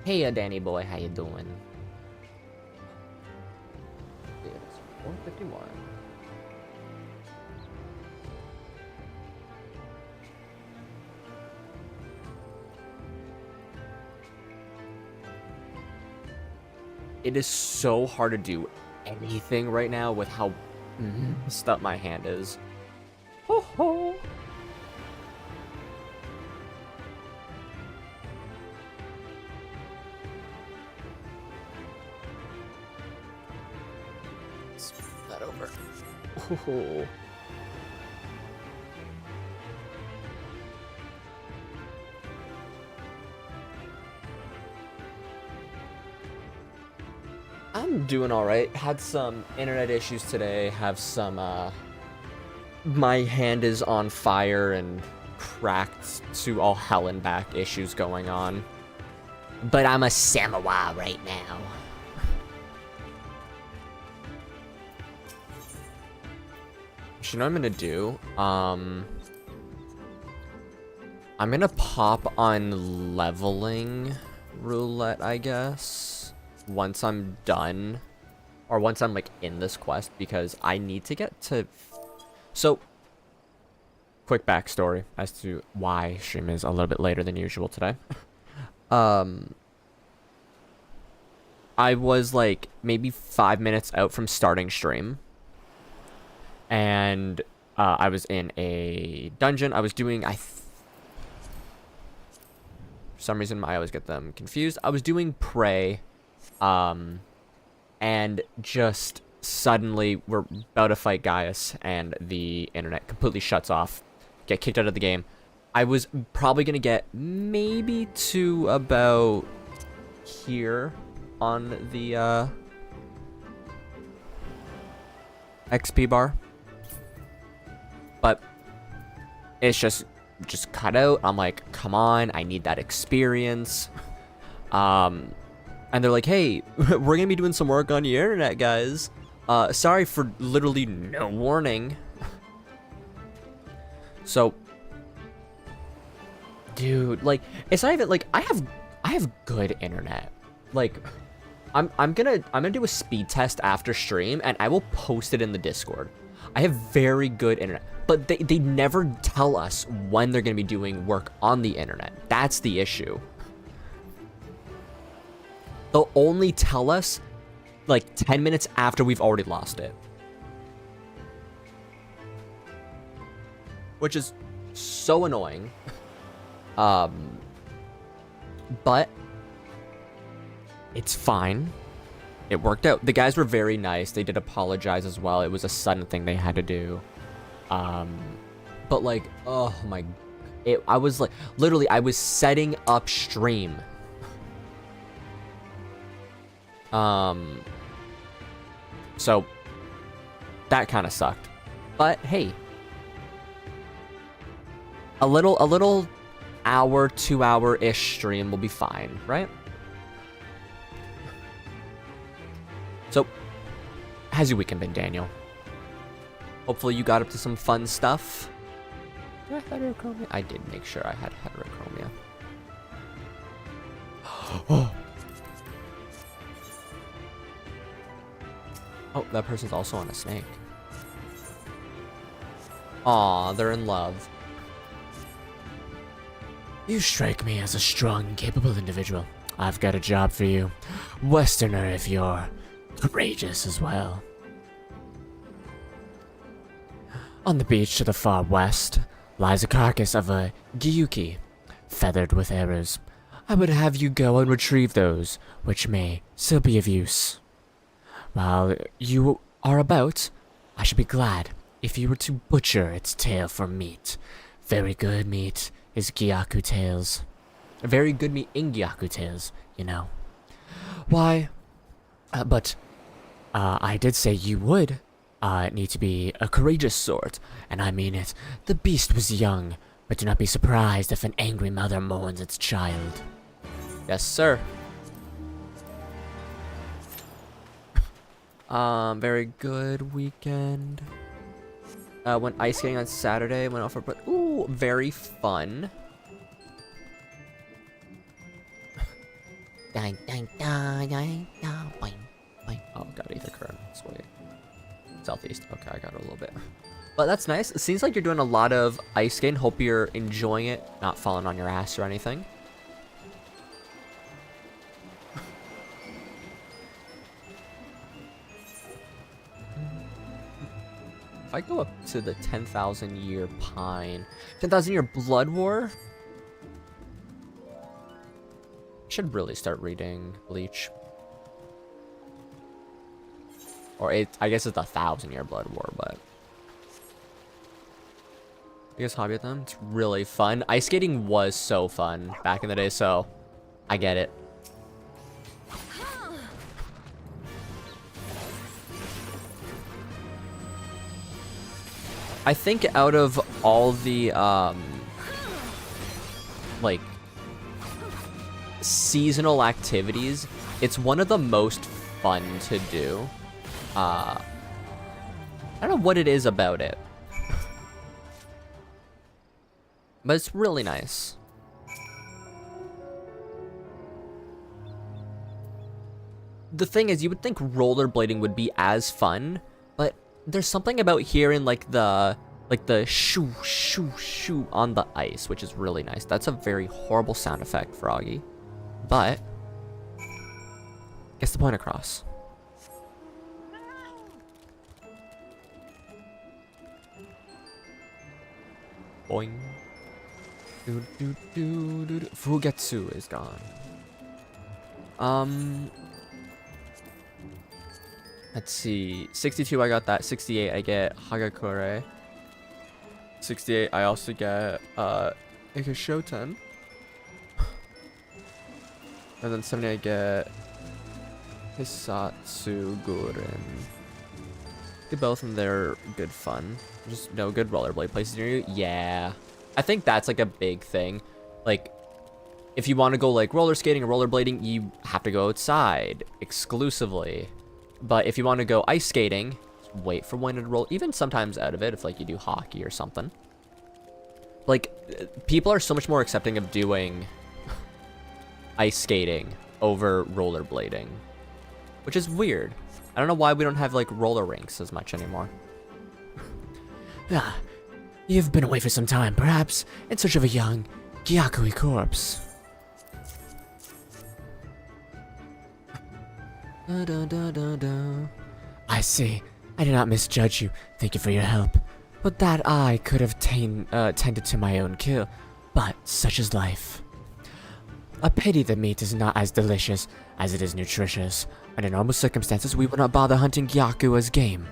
Hey, Danny boy, how you doing? It's 4:51. It is so hard to do anything right now with how messed up my hand is. Ho ho! Let's move that over. Oh. I'm doing all right. Had some internet issues today. Have some, my hand is on fire and cracked to all hell and back issues going on. But I'm a samurai right now. You know what I'm gonna do? I'm gonna pop on leveling roulette, I guess, once I'm done, or once I'm like in this quest, because I need to get to. So, quick backstory as to why stream is a little bit later than usual today. I was like maybe 5 minutes out from starting stream, and I was in a dungeon. I was doing, for some reason I always get them confused. I was doing Prey, and just suddenly we're about to fight Gaius, and the internet completely shuts off. Get kicked out of the game. I was probably gonna get maybe to about here on the XP bar, but it's just cut out. I'm like, come on, I need that experience. And they're like, hey, we're gonna be doing some work on your internet, guys. Sorry for literally no warning. So, dude, like, it's not even like I have good internet. Like, I'm gonna do a speed test after stream, and I will post it in the Discord. I have very good internet, but they never tell us when they're gonna be doing work on the internet. That's the issue. They'll only tell us like 10 minutes after we've already lost it, which is so annoying. But it's fine. It worked out. The guys were very nice. They did apologize as well. It was a sudden thing they had to do. But like, oh my, I was like, literally, I was setting up stream. So that kind of sucked. But hey, a little hour, 2 hour-ish stream will be fine, right? So, how's your weekend been, Daniel? Hopefully you got up to some fun stuff. Did I have heterochromia? I did make sure I had heterochromia. Oh, that person's also on a snake. Aw, they're in love. You strike me as a strong and capable individual. I've got a job for you. Westerner if you're courageous as well. On the beach to the far west lies a carcass of a gyuki, feathered with arrows. I would have you go and retrieve those, which may still be of use. While you are about, I should be glad if you were to butcher its tail for meat. Very good meat is gyaku tails. Very good meat in gyaku tails, you know. Why? But I did say you would need to be a courageous sort, and I mean it. The beast was young, but do not be surprised if an angry mother mourns its child. Yes, sir. Very good weekend. Went ice skating on Saturday, went off for, but ooh, very fun. Dang, dang, dang, dang, dang, boing, boing. Oh, got ether current. Sweet. Southeast. Okay, I got it a little bit. But that's nice. It seems like you're doing a lot of ice skating. Hope you're enjoying it, not falling on your ass or anything. If I go up to the 10,000 year pine, 10,000 year blood war, should really start reading Bleach. Or I guess it's 1,000 year blood war, but I guess hobby at them. It's really fun. Ice skating was so fun back in the day, so I get it. I think out of all the like seasonal activities, it's one of the most fun to do. I don't know what it is about it, but it's really nice. The thing is, you would think rollerblading would be as fun, but there's something about hearing like the shoo shoo shoo on the ice, which is really nice. That's a very horrible sound effect, Froggy, but gets the point across. Boing. Do, do, do, do, do. Fugetsu is gone. Let's see. 62, I got that. 68, I get Hagakure. 68, I also get Ikishoten. And then 70, I get Hisatsu Guren. Get both of them, they're good fun. Just no good rollerblade places near you. Yeah. I think that's like a big thing. Like, if you want to go like roller skating or rollerblading, you have to go outside exclusively. But if you want to go ice skating, wait for when to roll, even sometimes out of it if like you do hockey or something. Like, people are so much more accepting of doing ice skating over rollerblading, which is weird. I don't know why we don't have like roller rinks as much anymore. Ah, you've been away for some time, perhaps in search of a young Gyakui corpse. I see. I did not misjudge you. Thank you for your help. But that I could have tended to my own kill. But such is life. A pity the meat is not as delicious as it is nutritious. Under normal circumstances, we would not bother hunting Gyaku as game.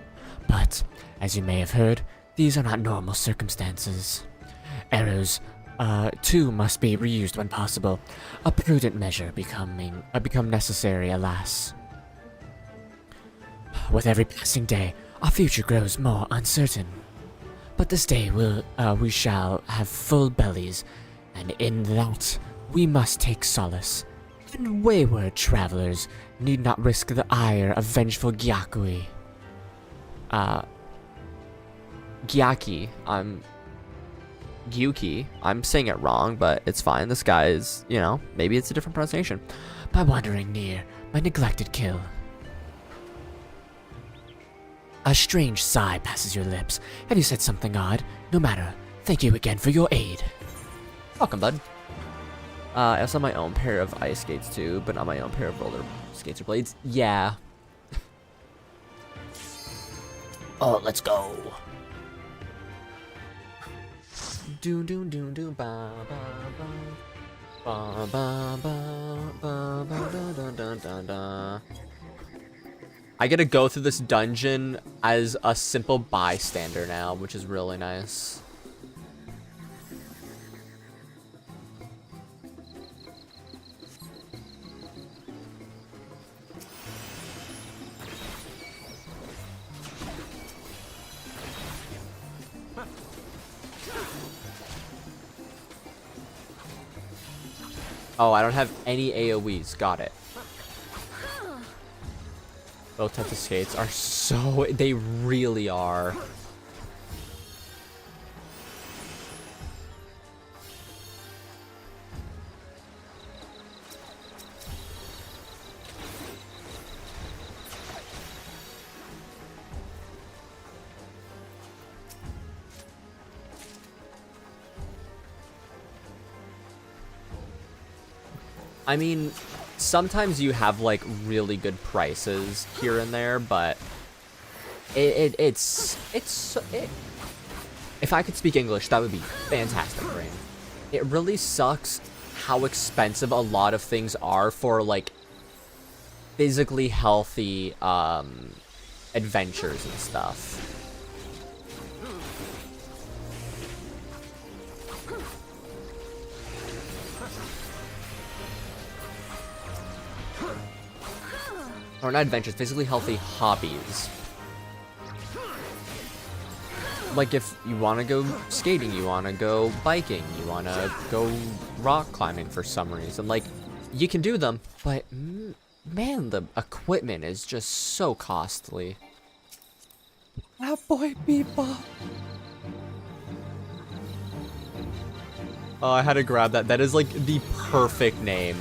But, as you may have heard, these are not normal circumstances. Arrows, too, must be reused when possible. A prudent measure become necessary, alas. With every passing day, our future grows more uncertain. But this day we shall have full bellies, and in that we must take solace. And wayward travelers need not risk the ire of vengeful Gyakui. Gyaki, Gyuki. I'm saying it wrong, but it's fine. This guy is, you know, maybe it's a different pronunciation. By wandering near my neglected kill. A strange sigh passes your lips, and you said something odd. No matter. Thank you again for your aid. Welcome, bud. I also have my own pair of ice skates too, but not my own pair of roller skates or blades. Yeah. Oh, let's go. Do do do do ba ba ba ba ba ba ba da da da da. I get to go through this dungeon as a simple bystander now, which is really nice. Oh, I don't have any AoEs. Got it. Both types of skates are so... They really are. I mean, sometimes you have like really good prices here and there, but it's if I could speak English, that would be fantastic, Brain. It really sucks how expensive a lot of things are for like physically healthy adventures and stuff. Or not adventures, physically healthy hobbies. Like if you want to go skating, you want to go biking, you want to go rock climbing for some reason, like you can do them, but man, the equipment is just so costly. That boy Bebop. Oh, I had to grab that. That is like the perfect name.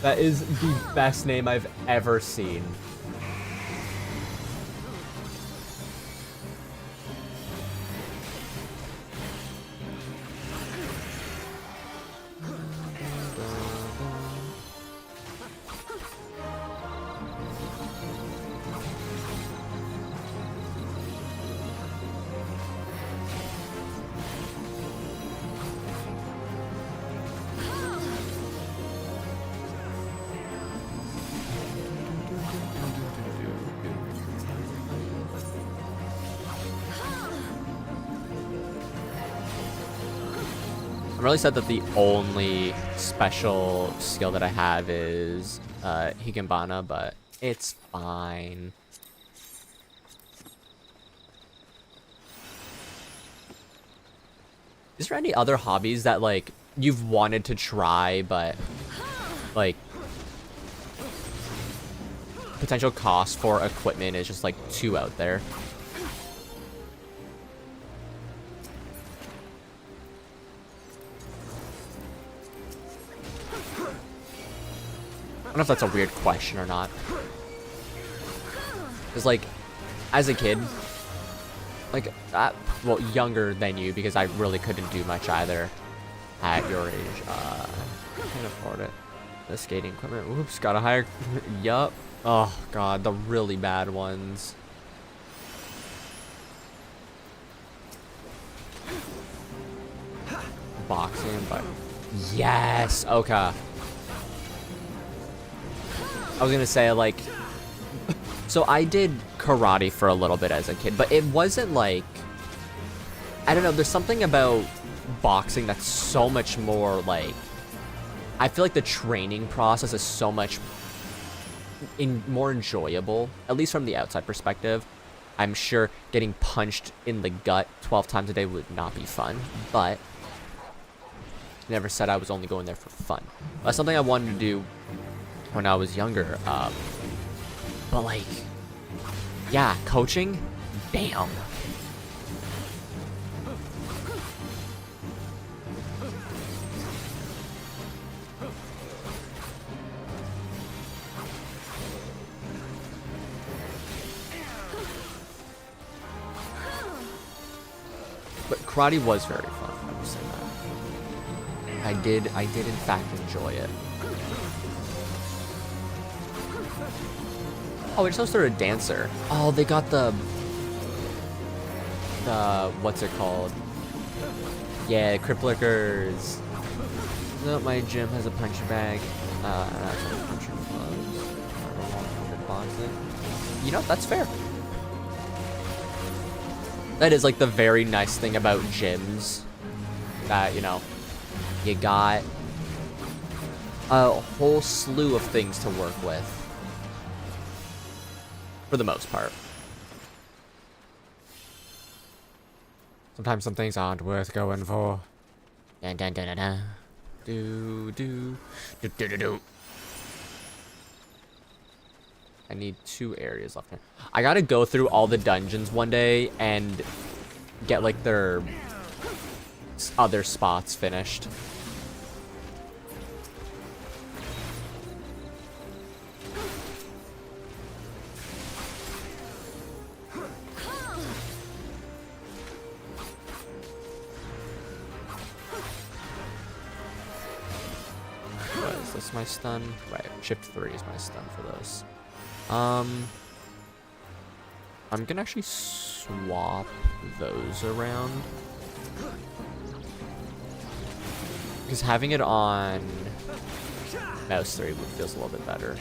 That is the best name I've ever seen. I'm really sad that the only special skill that I have is Higanbana, but it's fine. Is there any other hobbies that like you've wanted to try, but like potential cost for equipment is just like too out there? I don't know if that's a weird question or not. Because, like, as a kid, like, well, younger than you, because I really couldn't do much either at your age. I can't afford it. The skating equipment. Oops, gotta hire. Yup. Oh, God, the really bad ones. Boxing, but yes. Okay. I was gonna say, like, so I did karate for a little bit as a kid, but it wasn't like, I don't know, there's something about boxing that's so much more like, I feel like the training process is so much more enjoyable, at least from the outside perspective. I'm sure getting punched in the gut 12 times a day would not be fun, but never said I was only going there for fun. That's something I wanted to do when I was younger, but like, yeah, coaching, damn. But karate was very fun, I will say that. I did in fact enjoy it. Oh, we just hosted a dancer. Oh, they got the what's it called? Yeah, Cripplikers. No, my gym has a punching bag. That's what punching gloves. Boxing. You know, that's fair. That is like the very nice thing about gyms. That, you know, you got a whole slew of things to work with. For the most part. Sometimes some things aren't worth going for. Dun dun dun dun dun. Do do do do do do. I need 2 areas left here. I gotta go through all the dungeons one day and get like their other spots finished. this my stun? Right, shift 3 is my stun for this. I'm gonna actually swap those around. Because having it on mouse 3 feels a little bit better.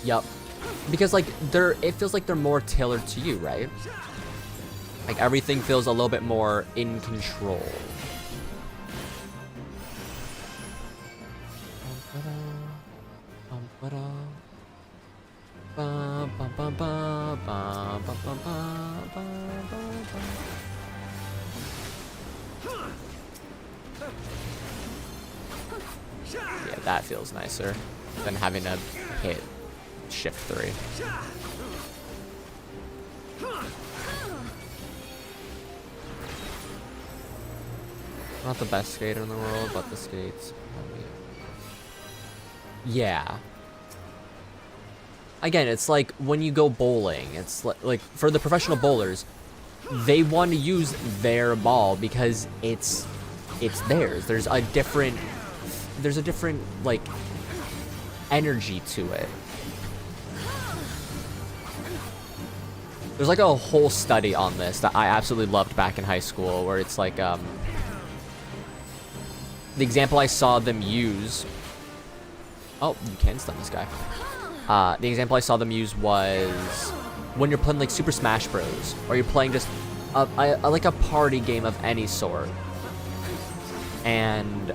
Yup. Because like it feels like they're more tailored to you, right? Like everything feels a little bit more in control. Yeah, that feels nicer than having to hit shift 3. Not the best skater in the world, but the skates. Yeah. Again, it's like when you go bowling, it's like for the professional bowlers, they want to use their ball because it's theirs. There's a different like energy to it. There's like a whole study on this that I absolutely loved back in high school, where it's like the example I saw them use. Oh, you can stun this guy. The example I saw them use was when you're playing like Super Smash Bros. Or you're playing just like a party game of any sort, and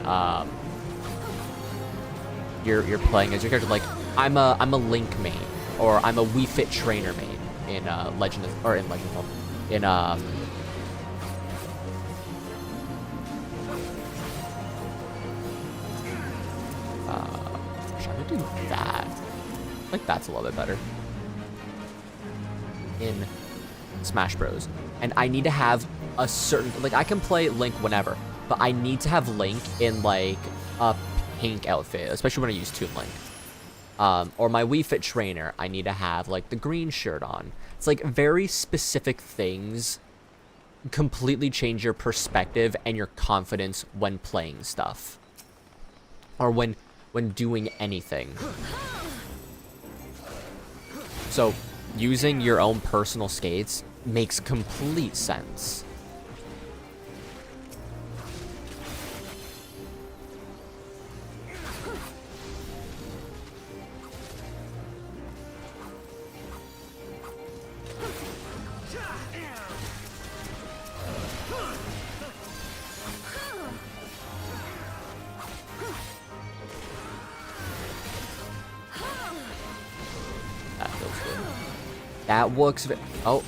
you're playing as your character. Like I'm a Link main, or I'm a Wii Fit trainer main in Legend of, or in Legend of, in I'm gonna do that. I think that's a little bit better in Smash Bros. And I need to have a certain, like I can play Link whenever, but I need to have Link in like a pink outfit, especially when I use Toon Link. Or my Wii Fit trainer, I need to have like the green shirt on. It's like very specific things completely change your perspective and your confidence when playing stuff. Or when doing anything. So, using your own personal skates makes complete sense. That feels good. That works. Oh.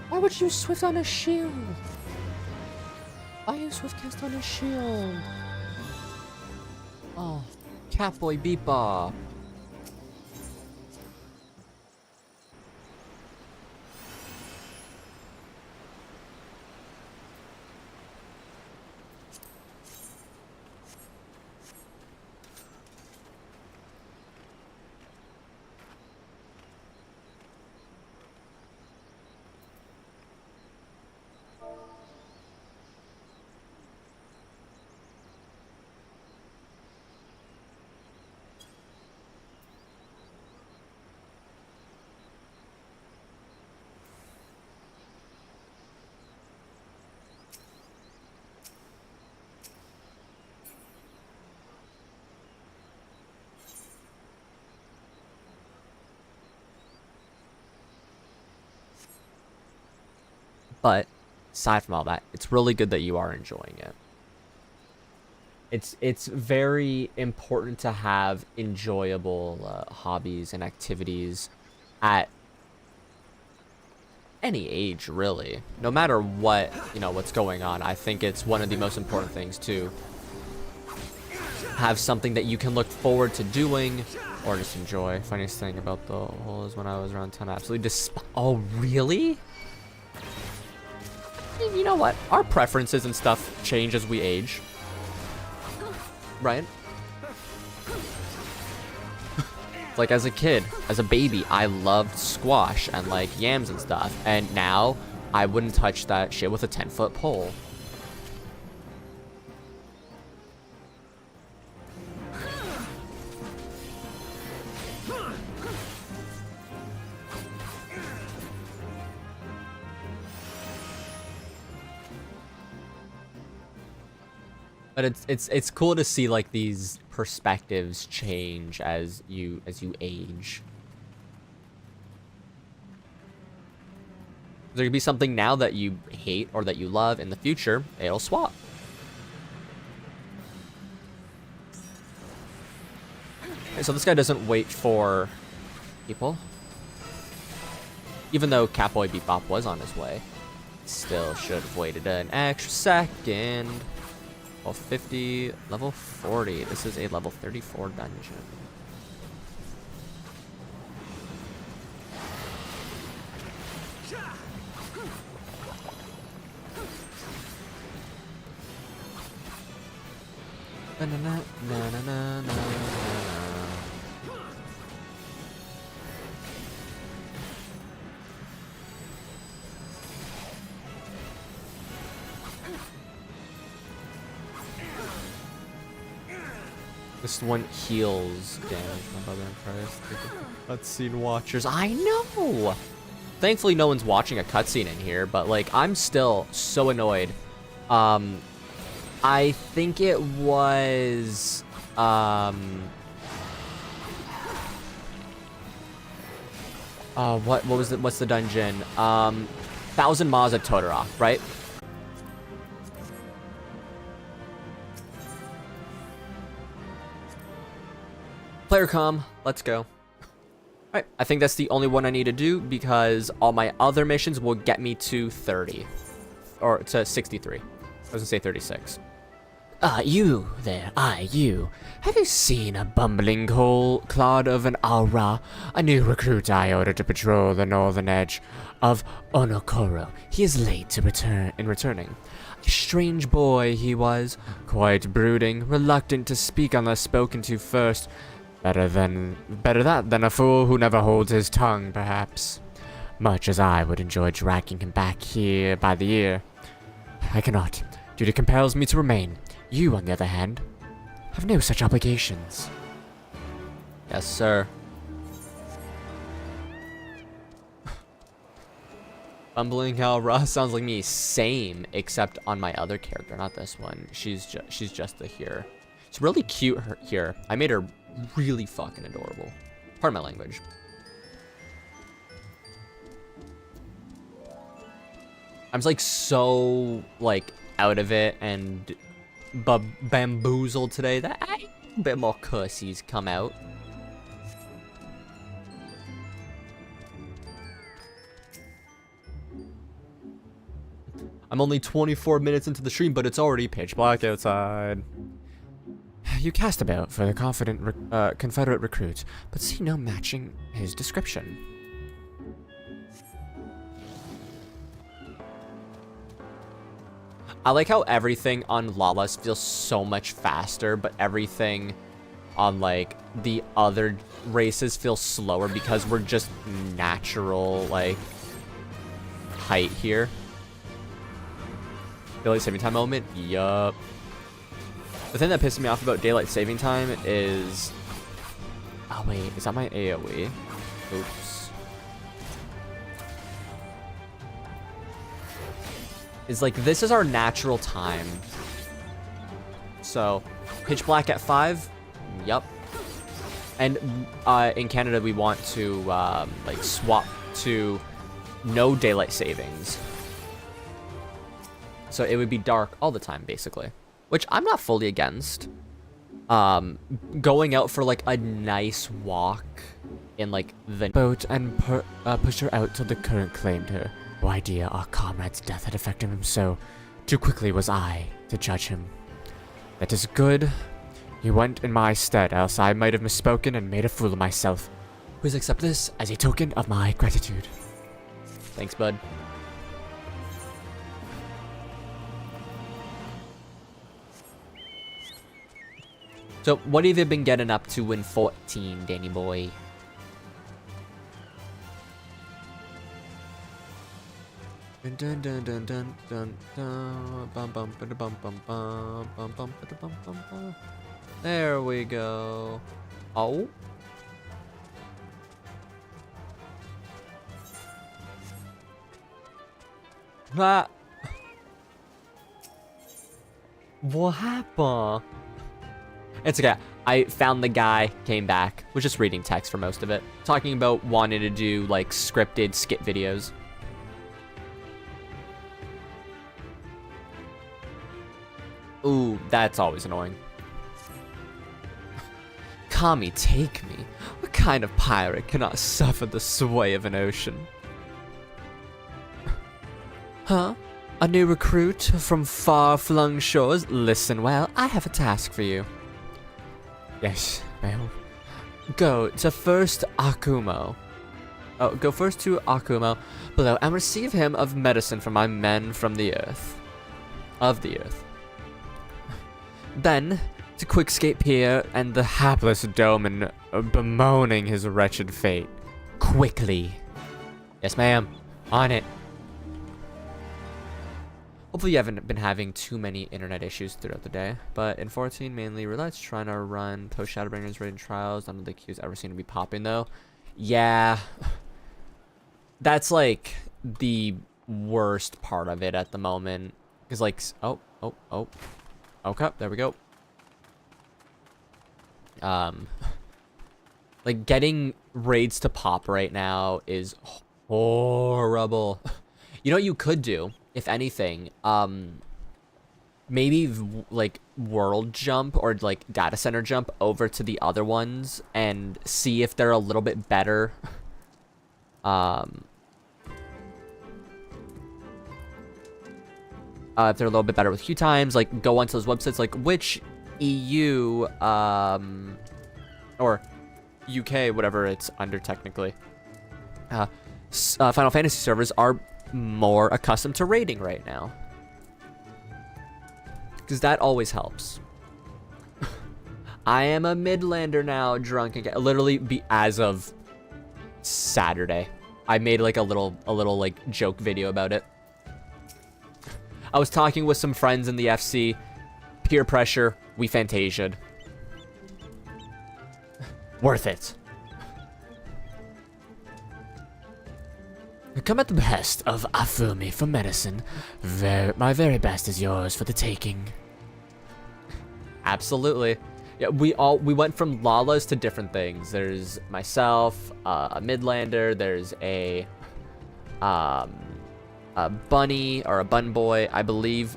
Why would you Swift on a shield? Why you Swift cast on a shield? Oh, Catboy Beepa. But aside from all that, it's really good that you are enjoying it. It's very important to have enjoyable hobbies and activities at any age, really. No matter what, what's going on. I think it's one of the most important things to have something that you can look forward to doing or just enjoy. Funniest thing about the whole is when I was around 10, I absolutely oh, really? You know what? Our preferences and stuff change as we age. Right? Like, as a kid, as a baby, I loved squash and, like, yams and stuff. And now, I wouldn't touch that shit with a 10-foot pole. But it's cool to see, like, these perspectives change as you age. There could be something now that you hate or that you love in the future, it'll swap. Okay, so this guy doesn't wait for people. Even though Catboy Bebop was on his way, still should have waited an extra second. Level 50, level 40. This is a level 34 dungeon. Na, na, na, na, na, na, na. This one heals damage from above and cutscene watchers. I know! Thankfully no one's watching a cutscene in here, but like I'm still so annoyed. I think it was what's the dungeon? 1,000 Maws at Totara, right? Player comm, let's go. Alright, I think that's the only one I need to do because all my other missions will get me to 30. Or to 63. I was gonna say 36. You there, you. Have you seen a bumbling clod of an Aura? A new recruit I ordered to patrol the northern edge of Onokoro. He is late to returning. A strange boy he was, quite brooding, reluctant to speak unless spoken to first. Better that than a fool who never holds his tongue, perhaps. Much as I would enjoy dragging him back here by the ear, I cannot. Duty compels me to remain. You, on the other hand, have no such obligations. Yes, sir. Bumbling Ra sounds like me. Same, except on my other character, not this one. She's just the here. It's really cute here. I made her really fucking adorable. Pardon my language. I'm like so like out of it and bamboozled today that a bit more cursies come out. I'm only 24 minutes into the stream, but it's already pitch black outside. You cast about for the Confederate recruit, but see no matching his description. I like how everything on Lawless feels so much faster, but everything on like the other races feels slower because we're just natural like height here. Daylight saving time moment? Yup. The thing that pisses me off about daylight saving time is... Oh wait, is that my AoE? Oops. Is like, this is our natural time. So, pitch black at 5? Yup. And in Canada, we want to like swap to no daylight savings. So it would be dark all the time, basically. Which I'm not fully against. Going out for like a nice walk in like the boat and pushed her out till the current claimed her. No idea our comrade's death had affected him so. Too quickly was I to judge him. That is good. You went in my stead, else I might have misspoken and made a fool of myself. Please accept this as a token of my gratitude. Thanks, bud. So, what have you been getting up to in 14, Danny boy? Dun dun dun dun dun dun bum bum ba bum bum bum bum bum ba bum bum bum. There we go. Oh. Ah. What happened? It's okay. I found the guy, came back, was just reading text for most of it. Talking about wanting to do, like, scripted skit videos. Ooh, that's always annoying. Kami, take me. What kind of pirate cannot suffer the sway of an ocean? Huh? A new recruit from far-flung shores? Listen well, I have a task for you. Yes, ma'am. Go to first Akumo. Oh, go first to Akumo below and receive him of medicine from my men from the earth. Of the earth. Then, to quickscape here and the hapless Doman bemoaning his wretched fate. Quickly. Yes, ma'am. On it. Hopefully you haven't been having too many internet issues throughout the day. But in 14, mainly Roulette's trying to run post Shadowbringers raiding trials. None of the queues ever seem to be popping, though. Yeah. That's, like, the worst part of it at the moment. Because, like, oh. Okay, there we go. Like, getting raids to pop right now is horrible. You know what you could do, if anything? Maybe, like, world jump or, like, data center jump over to the other ones and see if they're a little bit better. If they're a little bit better with queue times, like, go onto those websites, like, which EU, or UK, whatever it's under technically, Final Fantasy servers are more accustomed to raiding right now. Because that always helps. I am a Midlander now, drunk again. Literally, as of Saturday, I made, like, a little, like, joke video about it. I was talking with some friends in the FC. Peer pressure. We fantasia'd. Worth it. Come at the behest of Afumi for medicine. My very best is yours for the taking. Absolutely. Yeah, we went from Lalas to different things. There's myself, a Midlander. There's a bunny or a bun boy, I believe.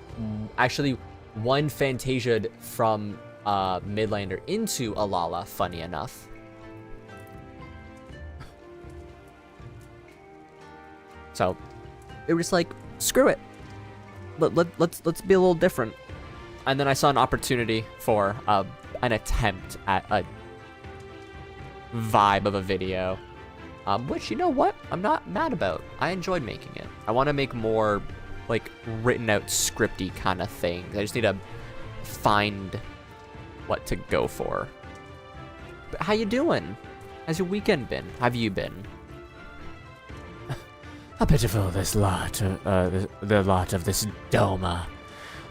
Actually, one fantasia'd from Midlander into a Lala, funny enough. So, it was like, screw it. Let's be a little different. And then I saw an opportunity for an attempt at a vibe of a video. Which, you know what? I'm not mad about. I enjoyed making it. I want to make more, like, written out scripty kind of things. I just need to find what to go for. But how you doing? How's your weekend been? How have you been? How pitiful this lot, the lot of this Doma.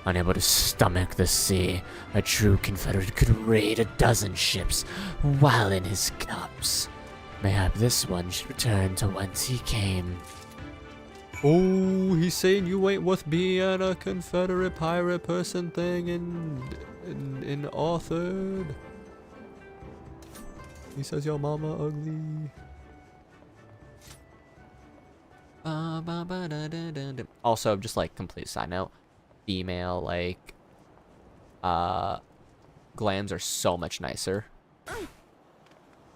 Unable to stomach the sea, a true Confederate could raid 12 ships while in his cups. Mayhap this one should return to whence he came. Oh, he's saying you ain't worth being a Confederate pirate person thing in authored. He says your mama ugly. Also, just like complete side note, female like glands are so much nicer.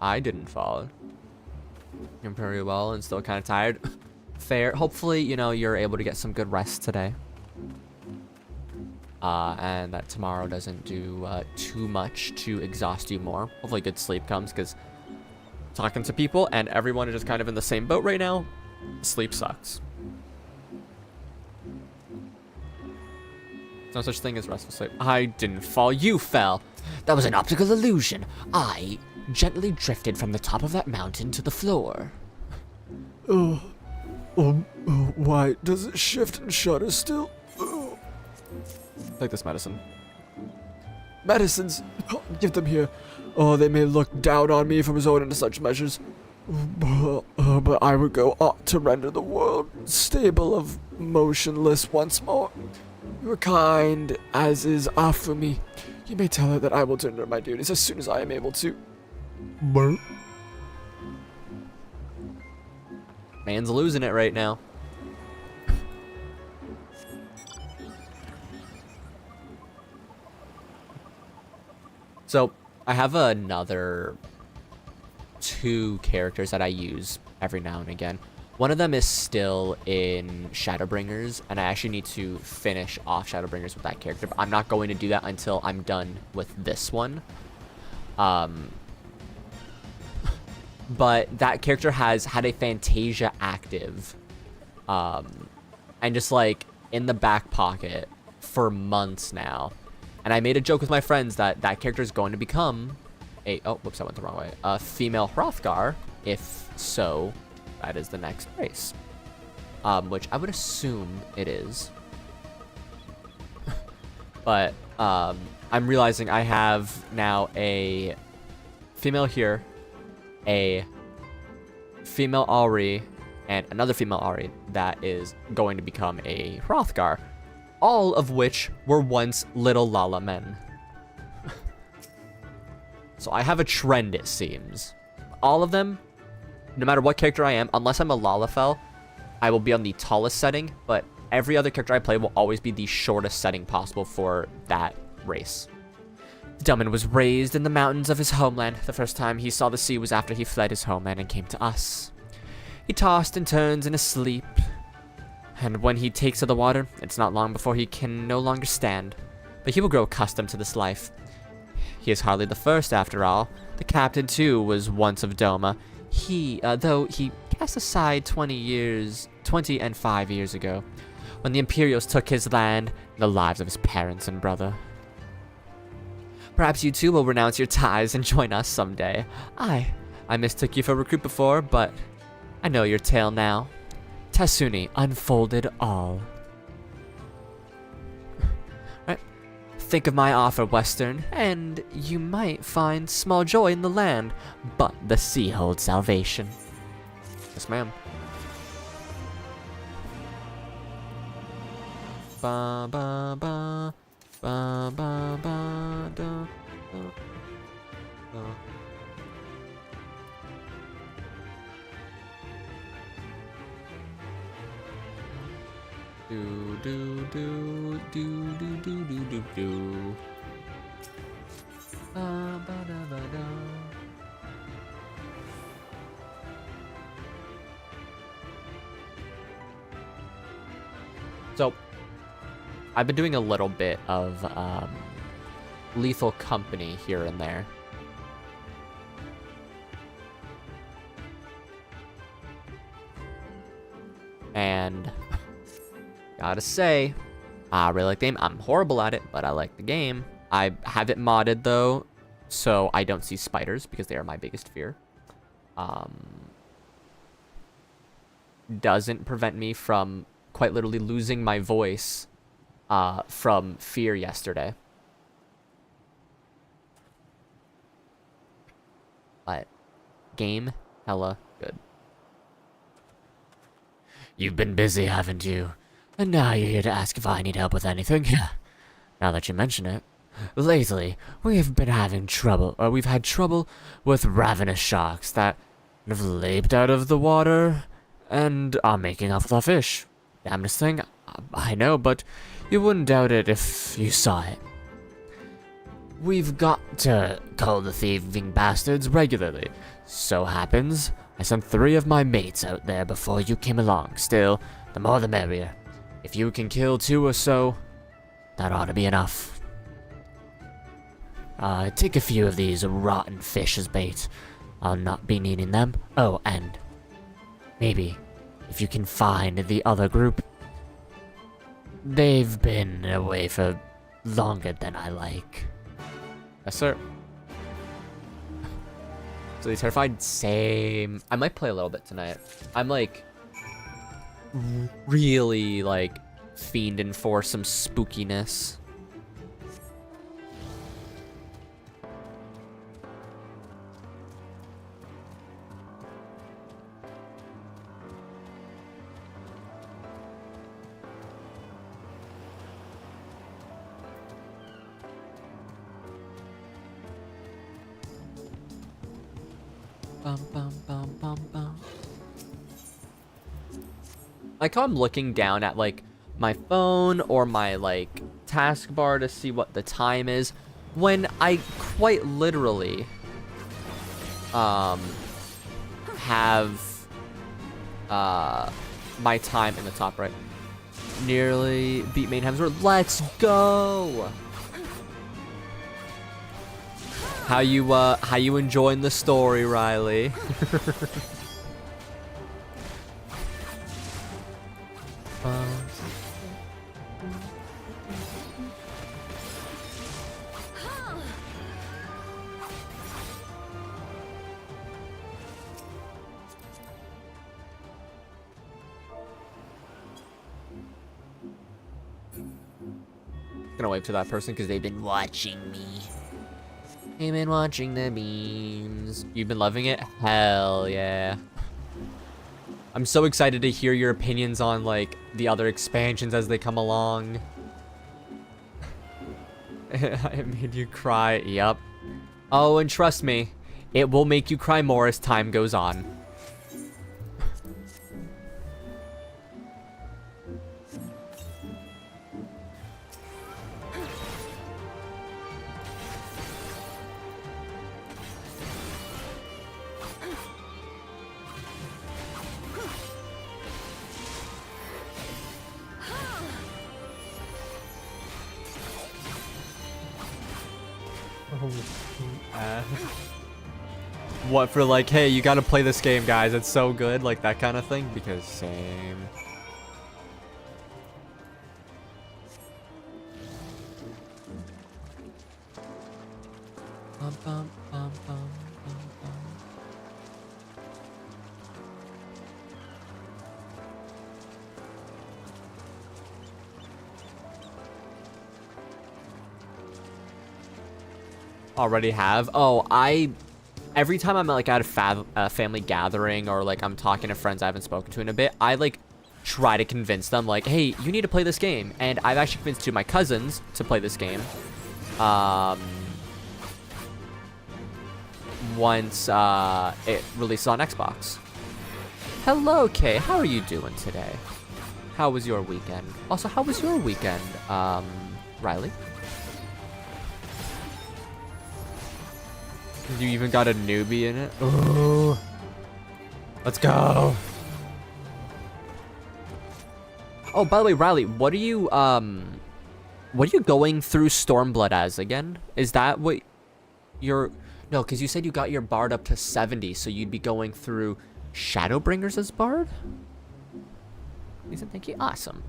I didn't fall. I'm pretty well and still kind of tired. Fair. Hopefully, you know, you're able to get some good rest today. and that tomorrow doesn't do too much to exhaust you more. Hopefully good sleep comes, because talking to people and everyone is just kind of in the same boat right now. Sleep sucks. There's no such thing as restful sleep. I didn't fall, you fell. That was an optical illusion. I gently drifted from the top of that mountain to the floor. Why does it shift and shudder still? Take this medicine. Medicines! Give them here. Oh, they may look down on me for resorting to such measures. But I would go aught to render the world stable of motionless once more. Your kind, as is for me. You may tell her that I will turn to my duties as soon as I am able to. Man's losing it right now. So, I have another 2 characters that I use every now and again. One of them is still in Shadowbringers, and I actually need to finish off Shadowbringers with that character, but I'm not going to do that until I'm done with this one. But that character has had a Fantasia active, and just like in the back pocket for months now. And I made a joke with my friends that that character is going to become a, oh, whoops, I went the wrong way, a female Hrothgar, if so, that is the next race. Which I would assume it is. But, I'm realizing I have now a female here, a female Auri, and another female Auri that is going to become a Hrothgar. All of which were once little Lala men. So I have a trend, it seems. All of them, no matter what character I am, unless I'm a Lalafell, I will be on the tallest setting, but every other character I play will always be the shortest setting possible for that race. Dummon was raised in the mountains of his homeland. The first time he saw the sea was after he fled his homeland and came to us. He tossed and turns in his sleep, and when he takes to the water, it's not long before he can no longer stand. But he will grow accustomed to this life. He is hardly the first, after all. The captain, too, was once of Doma. Though he cast aside 20 and 5 years ago, when the Imperials took his land and the lives of his parents and brother. Perhaps you too will renounce your ties and join us someday. I mistook you for a recruit before, but I know your tale now. Tasuni unfolded all. Right. Think of my offer, Western, and you might find small joy in the land, but the sea holds salvation. Yes, ma'am. Ba ba ba ba ba ba da, da. Do do do do do do do do do. Ba ba da ba da. So, I've been doing a little bit of Lethal Company here and there. And gotta say, I really like the game. I'm horrible at it, but I like the game. I have it modded though, so I don't see spiders because they are my biggest fear. Doesn't prevent me from quite literally losing my voice from fear yesterday. But game, hella good. You've been busy, haven't you? And now you're here to ask if I need help with anything? Now that you mention it. Lately, we've had trouble with ravenous sharks that have leaped out of the water and are making off with our fish. Damnedest thing, I know, but you wouldn't doubt it if you saw it. We've got to cull the thieving bastards regularly. So happens, I sent 3 of my mates out there before you came along. Still, the more the merrier. If you can kill 2 or so, That ought to be enough. Take a few of these rotten fish as bait. I'll not be needing them. Oh, and maybe if you can find the other group. They've been away for longer than I like. Yes, sir. So he's terrified. Same. I might play a little bit tonight. I'm like really like fiending for some spookiness. Bum, bum, bum, bum, bum. Like how I'm looking down at like my phone or my like taskbar to see what the time is when I quite literally have my time in the top right. Nearly beat main Hemsworth. Let's go. How you enjoying the story, Riley? Gonna wave to that person because they've been watching me. They've been watching the memes. You've been loving it? Hell yeah. I'm so excited to hear your opinions on like the other expansions as they come along. I made you cry. Yup. Oh, and trust me, it will make you cry more as time goes on. What for like, hey, you gotta play this game, guys, it's so good, like that kind of thing? Because same. Bum, bum, bum, bum, bum, bum. Already have? Oh, every time I'm like at a family gathering or like I'm talking to friends I haven't spoken to in a bit, I like try to convince them like, hey, you need to play this game. And I've actually convinced two of my cousins to play this game. Once it released on Xbox. Hello, Kay. How are you doing today? How was your weekend? Also, how was your weekend, Riley? You even got a newbie in it? Ooh. Let's go. Oh, by the way, Riley, what are you going through Stormblood as again? Is that what you're... No, because you said you got your Bard up to 70, so you'd be going through Shadowbringers as Bard? Thank you. Awesome.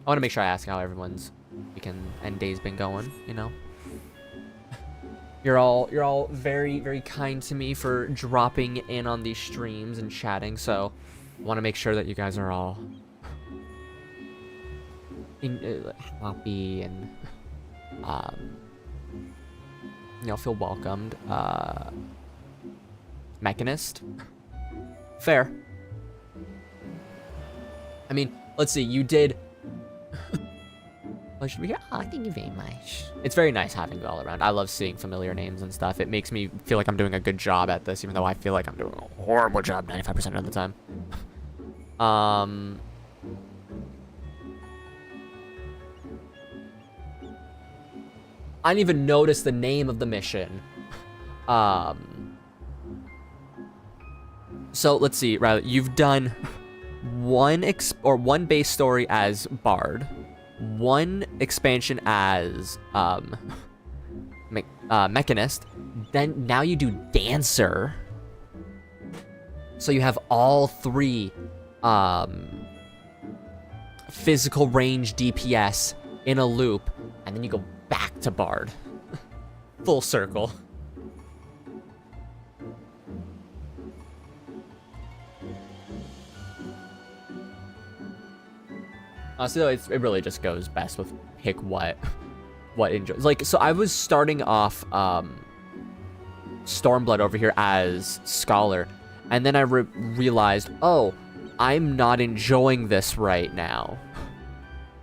I want to make sure I ask how everyone's weekend and day's been going, you know? You're all very, very kind to me for dropping in on these streams and chatting, so I want to make sure that you guys are all happy and you know, feel welcomed. Mechanist. Fair. I mean, let's see, you did... Well, should we hear? Oh, thank you very much. It's very nice having you all around. I love seeing familiar names and stuff. It makes me feel like I'm doing a good job at this, even though I feel like I'm doing a horrible job 95% of the time. I didn't even notice the name of the mission. So let's see, Riley, you've done one base story as Bard, one expansion as Mechanist. Then now you do Dancer. So you have all 3 physical range DPS in a loop, and then you go back to Bard. Full circle. So it really just goes best with pick what enjoys. Like, so I was starting off Stormblood over here as Scholar, and then I realized, oh, I'm not enjoying this right now.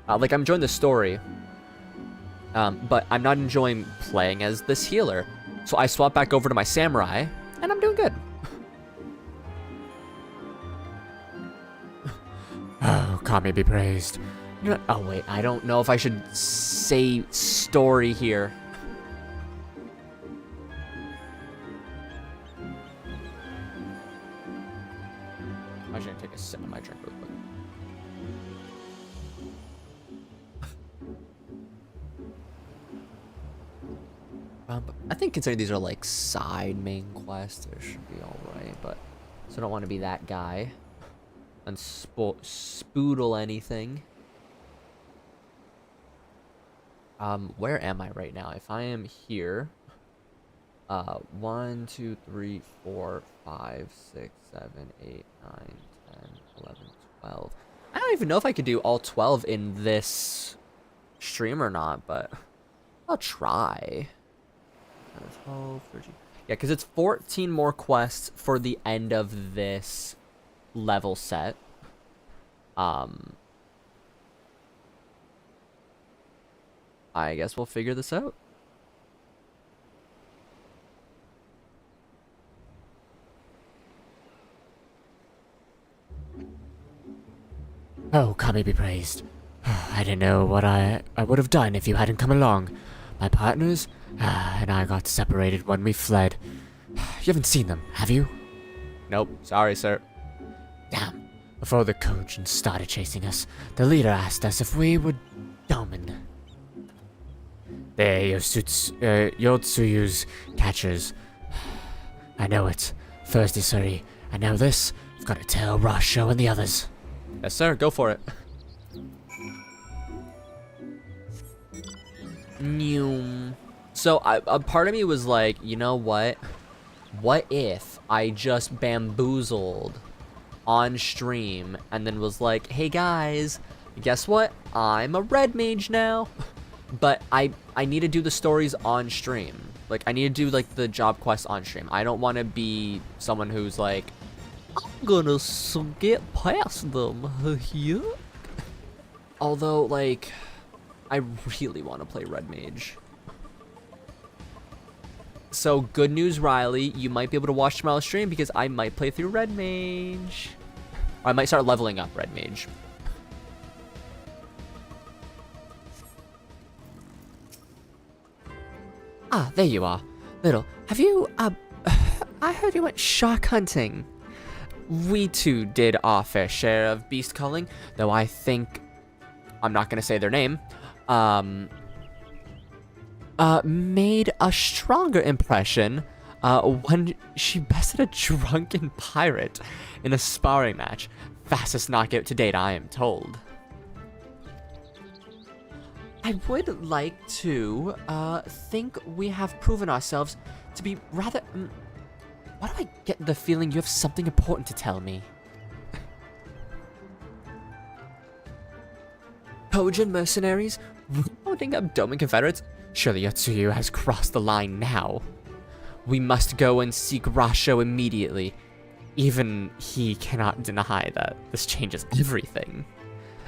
Like, I'm enjoying the story, but I'm not enjoying playing as this healer. So I swapped back over to my Samurai, and I'm doing good. Oh, Kami be praised. Oh, wait, I don't know if I should say story here. I should take a sip of my drink real quick. I think considering these are like side main quests, it should be alright, but so I don't want to be that guy and spoodle anything. Where am I right now? If I am here, 1, 2, 3, 4, 5, 6, 7, 8, 9, 10, 11, 12. I don't even know if I could do all 12 in this stream or not, but I'll try. 12, 13. Yeah, because it's 14 more quests for the end of this level set. I guess we'll figure this out. Oh, Kami be praised. I didn't know what I would have done if you hadn't come along. My partners and I got separated when we fled. You haven't seen them, have you? Nope. Sorry, sir. Damn. Before the Kojin started chasing us, the leader asked us if we were Domin. They're Yotsuyu's catchers. I know it. Thirsty Suri. I know this. I've got to tell Rasho and the others. Yes, sir. Go for it. So a part of me was like, you know what? What if I just bamboozled on stream and then was like, hey guys, guess what? I'm a red mage now. But I need to do the stories on stream. Like, I need to do, like, the job quests on stream. I don't want to be someone who's like, I'm gonna get past them. Although, like, I really want to play red mage. So, good news, Riley. You might be able to watch tomorrow's stream because I might play through red mage. Or I might start leveling up red mage. Ah, there you are. Little, have you, I heard you went shark hunting. We too did our fair share of beast culling, though I think, I'm not gonna say their name, made a stronger impression, when she bested a drunken pirate in a sparring match. Fastest knockout to date, I am told. I would like to think we have proven ourselves to be rather... why do I get the feeling you have something important to tell me? Kojin mercenaries? Rounding up Domin Confederates? Surely Yotsuyu has crossed the line now. We must go and seek Rasho immediately. Even he cannot deny that this changes everything.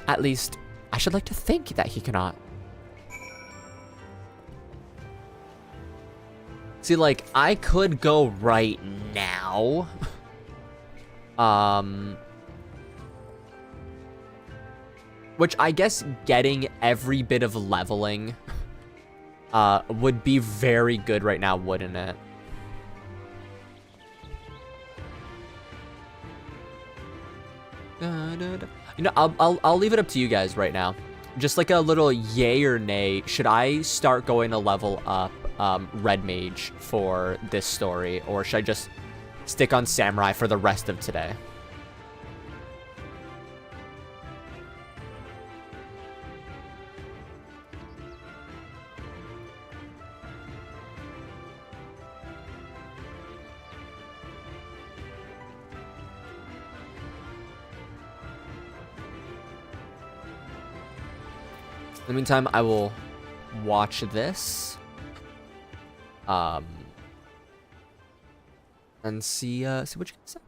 At least, I should like to think that he cannot. See, like, I could go right now. Which I guess getting every bit of leveling would be very good right now, wouldn't it? You know, I'll leave it up to you guys right now. just like a little yay or nay, should I start going to level up Red Mage for this story, or should I just stick on Samurai for the rest of today? In the meantime, I will watch this. And see what you can say.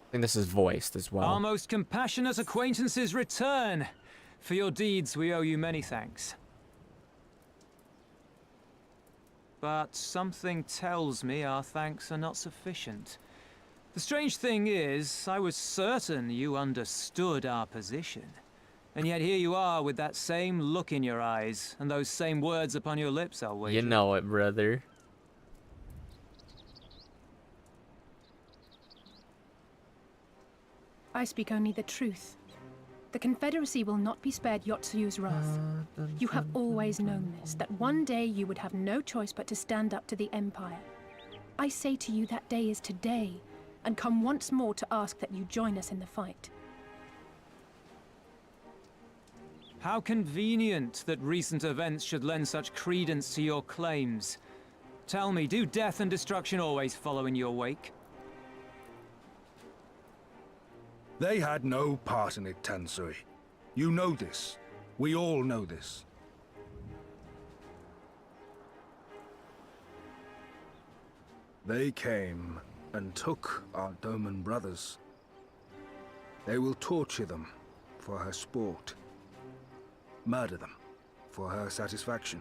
I think this is voiced as well. Our most compassionate acquaintances return. For your deeds, we owe you many thanks. But something tells me our thanks are not sufficient. The strange thing is, I was certain you understood our position. And yet here you are with that same look in your eyes, and those same words upon your lips, I'll wager. You know it, brother. I speak only the truth. The Confederacy will not be spared Yotsuyu's wrath. You have always known this, that one day you would have no choice but to stand up to the Empire. I say to you that day is today, and come once more to ask that you join us in the fight. How convenient that recent events should lend such credence to your claims. Tell me, do death and destruction always follow in your wake? They had no part in it, Tansui. You know this. We all know this. They came and took our Doman brothers. They will torture them for her sport. Murder them for her satisfaction.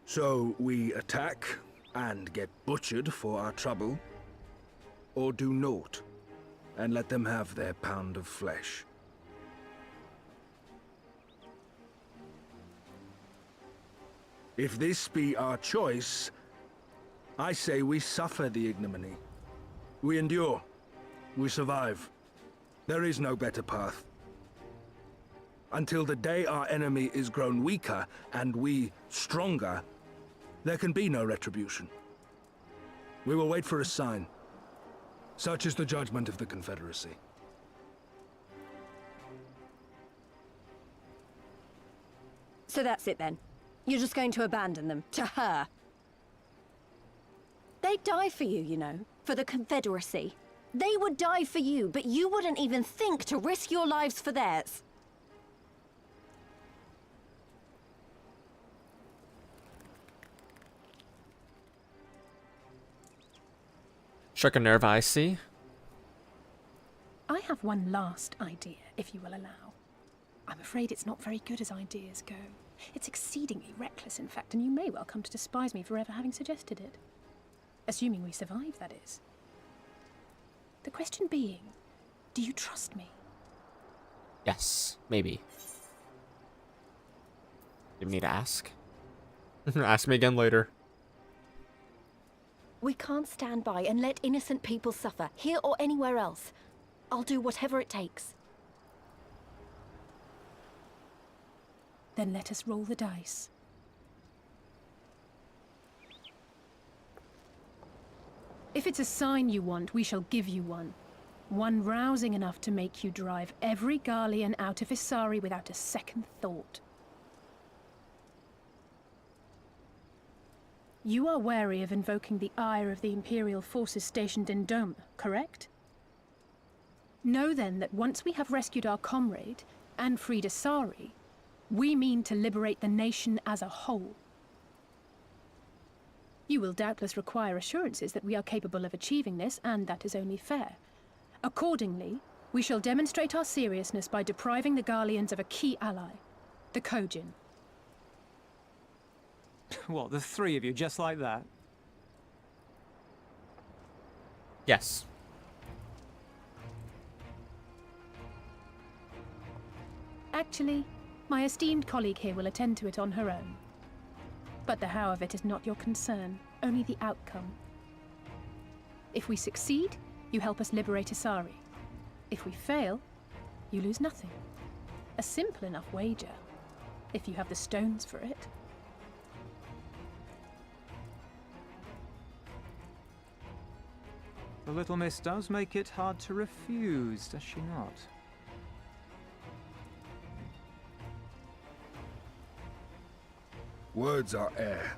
So we attack and get butchered for our trouble, or do naught and let them have their pound of flesh. If this be our choice, I say we suffer the ignominy. We endure. We survive. There is no better path. Until the day our enemy is grown weaker and we stronger, there can be no retribution. We will wait for a sign. Such is the judgment of the Confederacy. So that's it then. You're just going to abandon them to her. They'd die for you, you know, for the Confederacy. They would die for you, but you wouldn't even think to risk your lives for theirs. Struck a nerve, I see. I have one last idea, if you will allow. I'm afraid it's not very good as ideas go. It's exceedingly reckless, in fact, and you may well come to despise me for ever having suggested it. Assuming we survive, that is. The question being, do you trust me? Yes, maybe. You need to ask? Ask me again later. We can't stand by and let innocent people suffer, here or anywhere else. I'll do whatever it takes. Then let us roll the dice. If it's a sign you want, we shall give you one. One rousing enough to make you drive every Garlean out of Isari without a second thought. You are wary of invoking the ire of the Imperial forces stationed in Doma, correct? Know then that once we have rescued our comrade, and freed Isari, we mean to liberate the nation as a whole. You will doubtless require assurances that we are capable of achieving this, and that is only fair. Accordingly, we shall demonstrate our seriousness by depriving the Garleans of a key ally, the Kojin. What, the three of you, just like that? Yes. Actually, my esteemed colleague here will attend to it on her own. But the how of it is not your concern, only the outcome. If we succeed, you help us liberate Isari. If we fail, you lose nothing. A simple enough wager, if you have the stones for it. The little miss does make it hard to refuse, does she not? Words are air.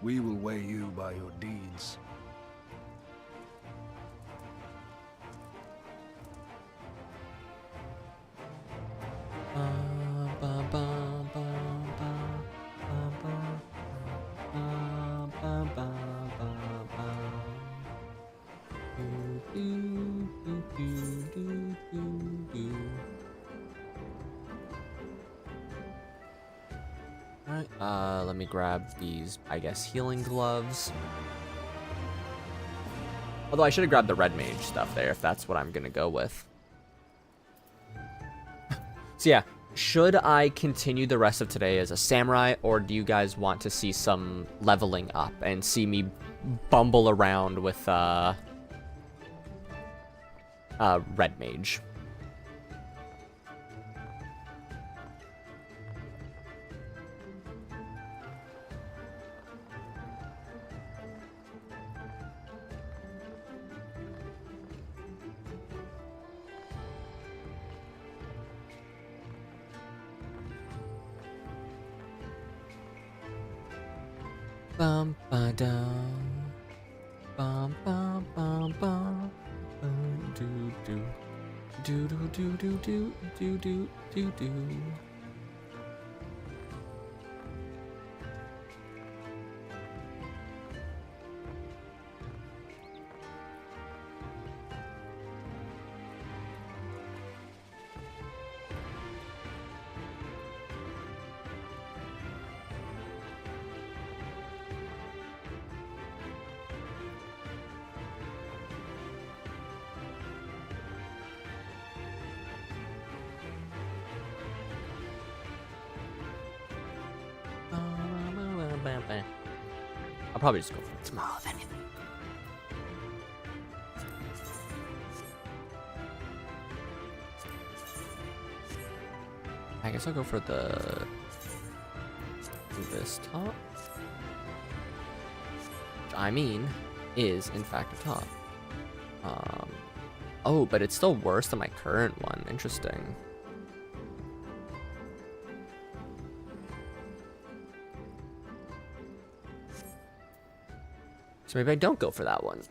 We will weigh you by your deeds. Alright, let me grab these, I guess, healing gloves. Although I should have grabbed the red mage stuff there if that's what I'm gonna go with. So yeah, should I continue the rest of today as a samurai, or do you guys want to see some leveling up and see me bumble around with red mage? Bum ba dum, bum bum bum bum, do do do do do do do do do do do. I'll probably just go for tomorrow if anything. I guess I'll go for this top. Which I mean is in fact a top. Oh, but it's still worse than my current one. Interesting. So maybe I don't go for that one.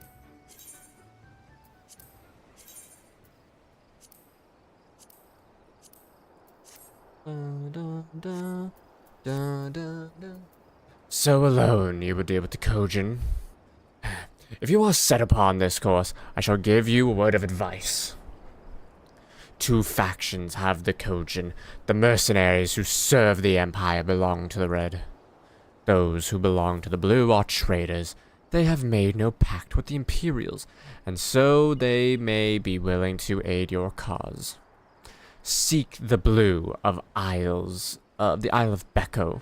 So alone you will deal with the Kojin. If you are set upon this course, I shall give you a word of advice. Two factions have the Kojin. The mercenaries who serve the Empire belong to the Red. Those who belong to the Blue are traitors. They have made no pact with the Imperials, and so they may be willing to aid your cause. Seek the blue of the Isle of Becco.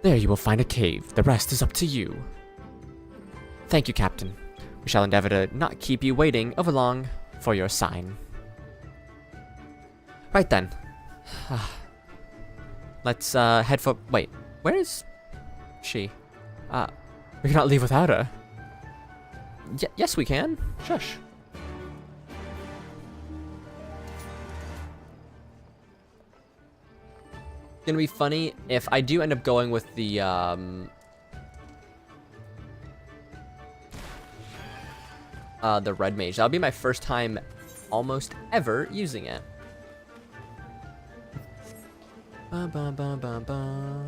There you will find a cave. The rest is up to you. Thank you, Captain. We shall endeavor to not keep you waiting overlong for your sign. Right then. Let's head for... Wait, where is she? We cannot leave without her. Yes, we can. Shush. Gonna be funny if I do end up going with the red mage. That'll be my first time almost ever using it. Ba ba ba ba ba.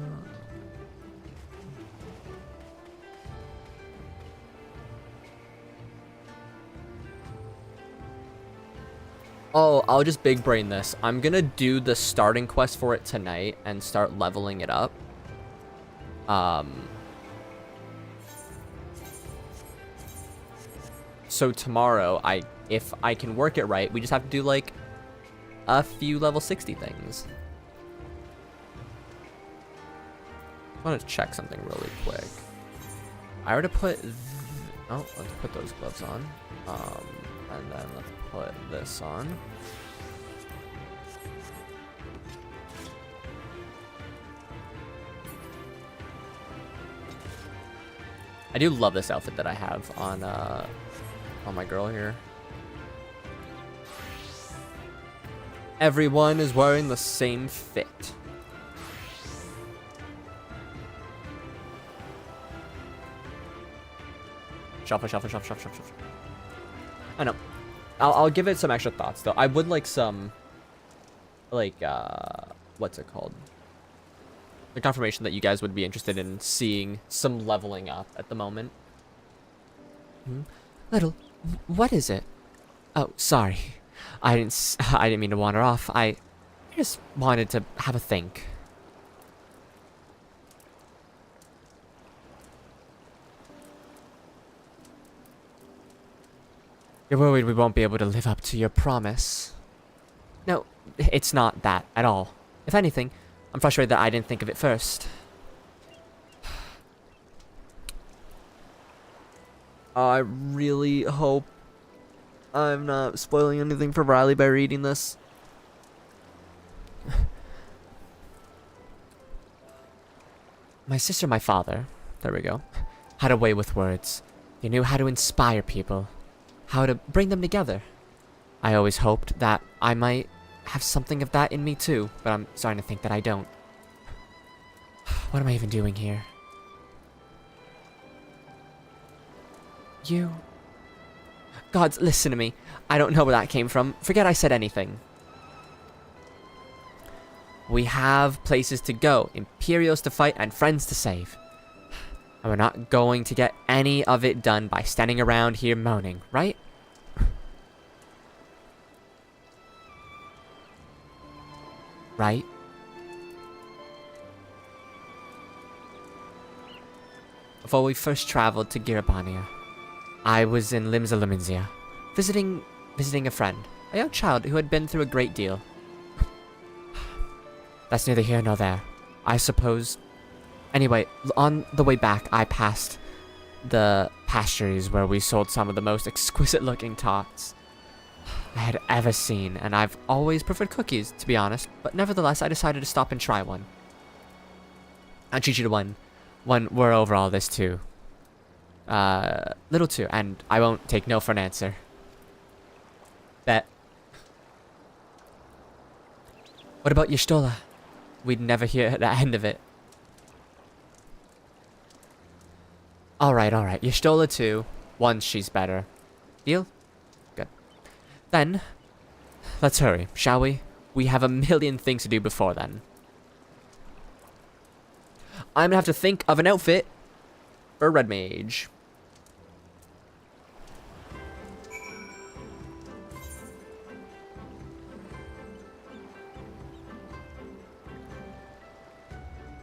Oh, I'll just big brain this. I'm gonna do the starting quest for it tonight and start leveling it up. So tomorrow, if I can work it right, we just have to do like a few level 60 things. I want to check something really quick. I already put... Oh, let's put those gloves on. And then let's put this on. I do love this outfit that I have on my girl here. Everyone is wearing the same fit. Shuffle, shuffle, shuffle, shuffle, shuffle, shuffle. I know. I'll give it some extra thoughts though. I would like some, like, what's it called? The confirmation that you guys would be interested in seeing some leveling up at the moment. Little, what is it? Oh, sorry. I didn't mean to wander off. I just wanted to have a think. You're worried we won't be able to live up to your promise. No, it's not that at all. If anything, I'm frustrated that I didn't think of it first. I really hope I'm not spoiling anything for Riley by reading this. My sister and my father, there we go, had a way with words. They knew how to inspire people, how to bring them together. I always hoped that I might have something of that in me too, but I'm starting to think that I don't. What am I even doing here? You... Gods, listen to me. I don't know where that came from. Forget I said anything. We have places to go, Imperials to fight, and friends to save. And we're not going to get any of it done by standing around here moaning, right? Right? Before we first traveled to Girabania, I was in Limsa, visiting a friend, a young child who had been through a great deal. That's neither here nor there, I suppose. Anyway, on the way back, I passed the pastures where we sold some of the most exquisite-looking tarts I had ever seen, and I've always preferred cookies, to be honest, but nevertheless, I decided to stop and try one. I'll treat you to one when we're over all this, too. Little too, and I won't take no for an answer. Bet. What about Y'shtola? We'd never hear the end of it. Alright, Y'shtola too, once she's better. Deal? Good. Then, let's hurry, shall we? We have a million things to do before then. I'm gonna have to think of an outfit for Red Mage.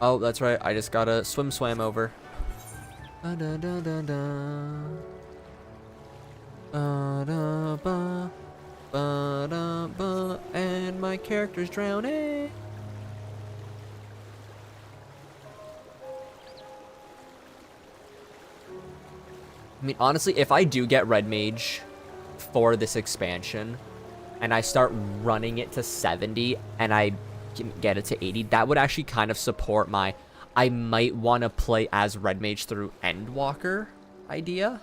Oh, that's right. I just got a swam over. And my character's drowning. I mean, honestly, if I do get Red Mage for this expansion, and I start running it to 70, and I can get it to 80, that would actually kind of support my I might want to play as Red Mage through Endwalker idea.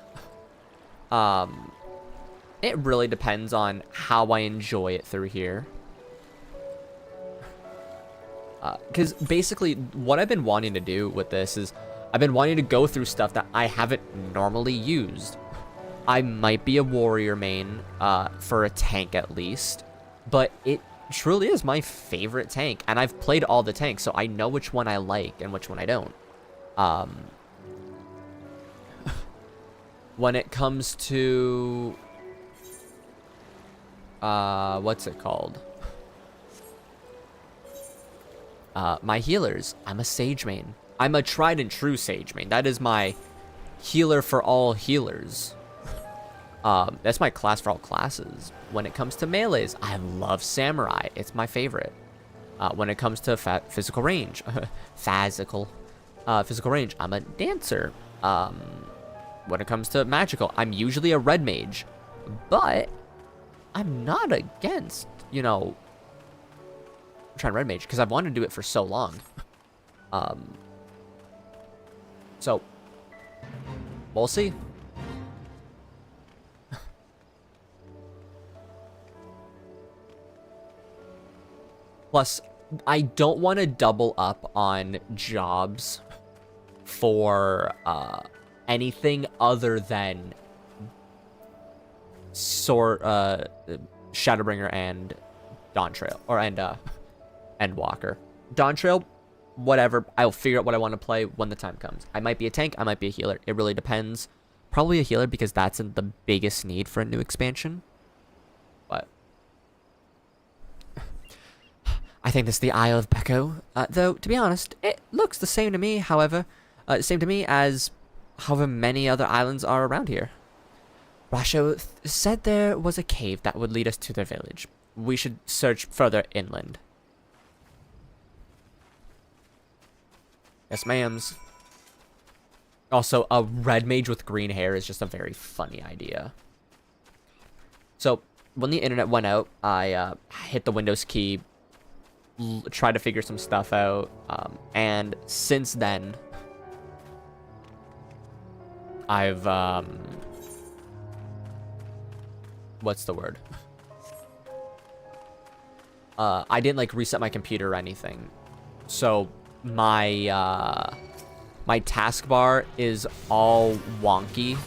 It really depends on how I enjoy it through here. Because basically what I've been wanting to do with this is I've been wanting to go through stuff that I haven't normally used. I might be a warrior main for a tank at least, but it truly is my favorite tank, and I've played all the tanks, so I know which one I like and which one I don't. When it comes to what's it called? My healers, I'm a Sage main. I'm a tried and true Sage main. That is my healer for all healers. That's my class for all classes. When it comes to melees, I love Samurai. It's my favorite. When it comes to physical range, physical range, I'm a Dancer. When it comes to magical, I'm usually a Red Mage. But I'm not against, you know, trying Red Mage, because I've wanted to do it for so long. So, we'll see. Plus, I don't want to double up on jobs for anything other than Shadowbringer and Dawntrail, or and Walker. Dawntrail, whatever. I'll figure out what I want to play when the time comes. I might be a tank, I might be a healer. It really depends. Probably a healer because that's the biggest need for a new expansion. But I think this is the Isle of Becco. Though, to be honest, it looks the same to me, however. Same to me as however many other islands are around here. Rasho said there was a cave that would lead us to their village. We should search further inland. Yes, ma'ams. Also, a red mage with green hair is just a very funny idea. So, when the internet went out, I hit the Windows key, tried to figure some stuff out, and since then, I've, what's the word? I didn't, like, reset my computer or anything. So, my taskbar is all wonky.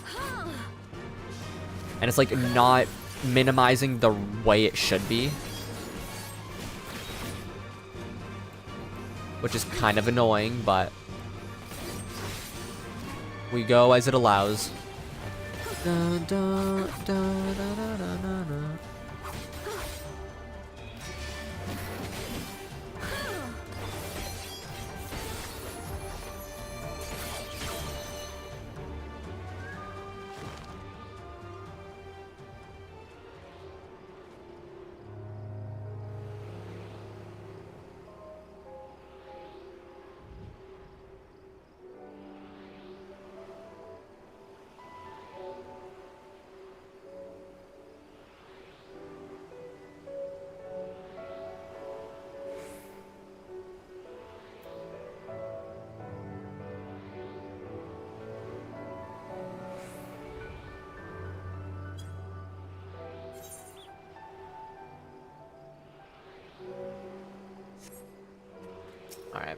And it's, like, not minimizing the way it should be. Which is kind of annoying, but we go as it allows. Dun, dun, dun, dun, dun, dun, dun, dun. Alright.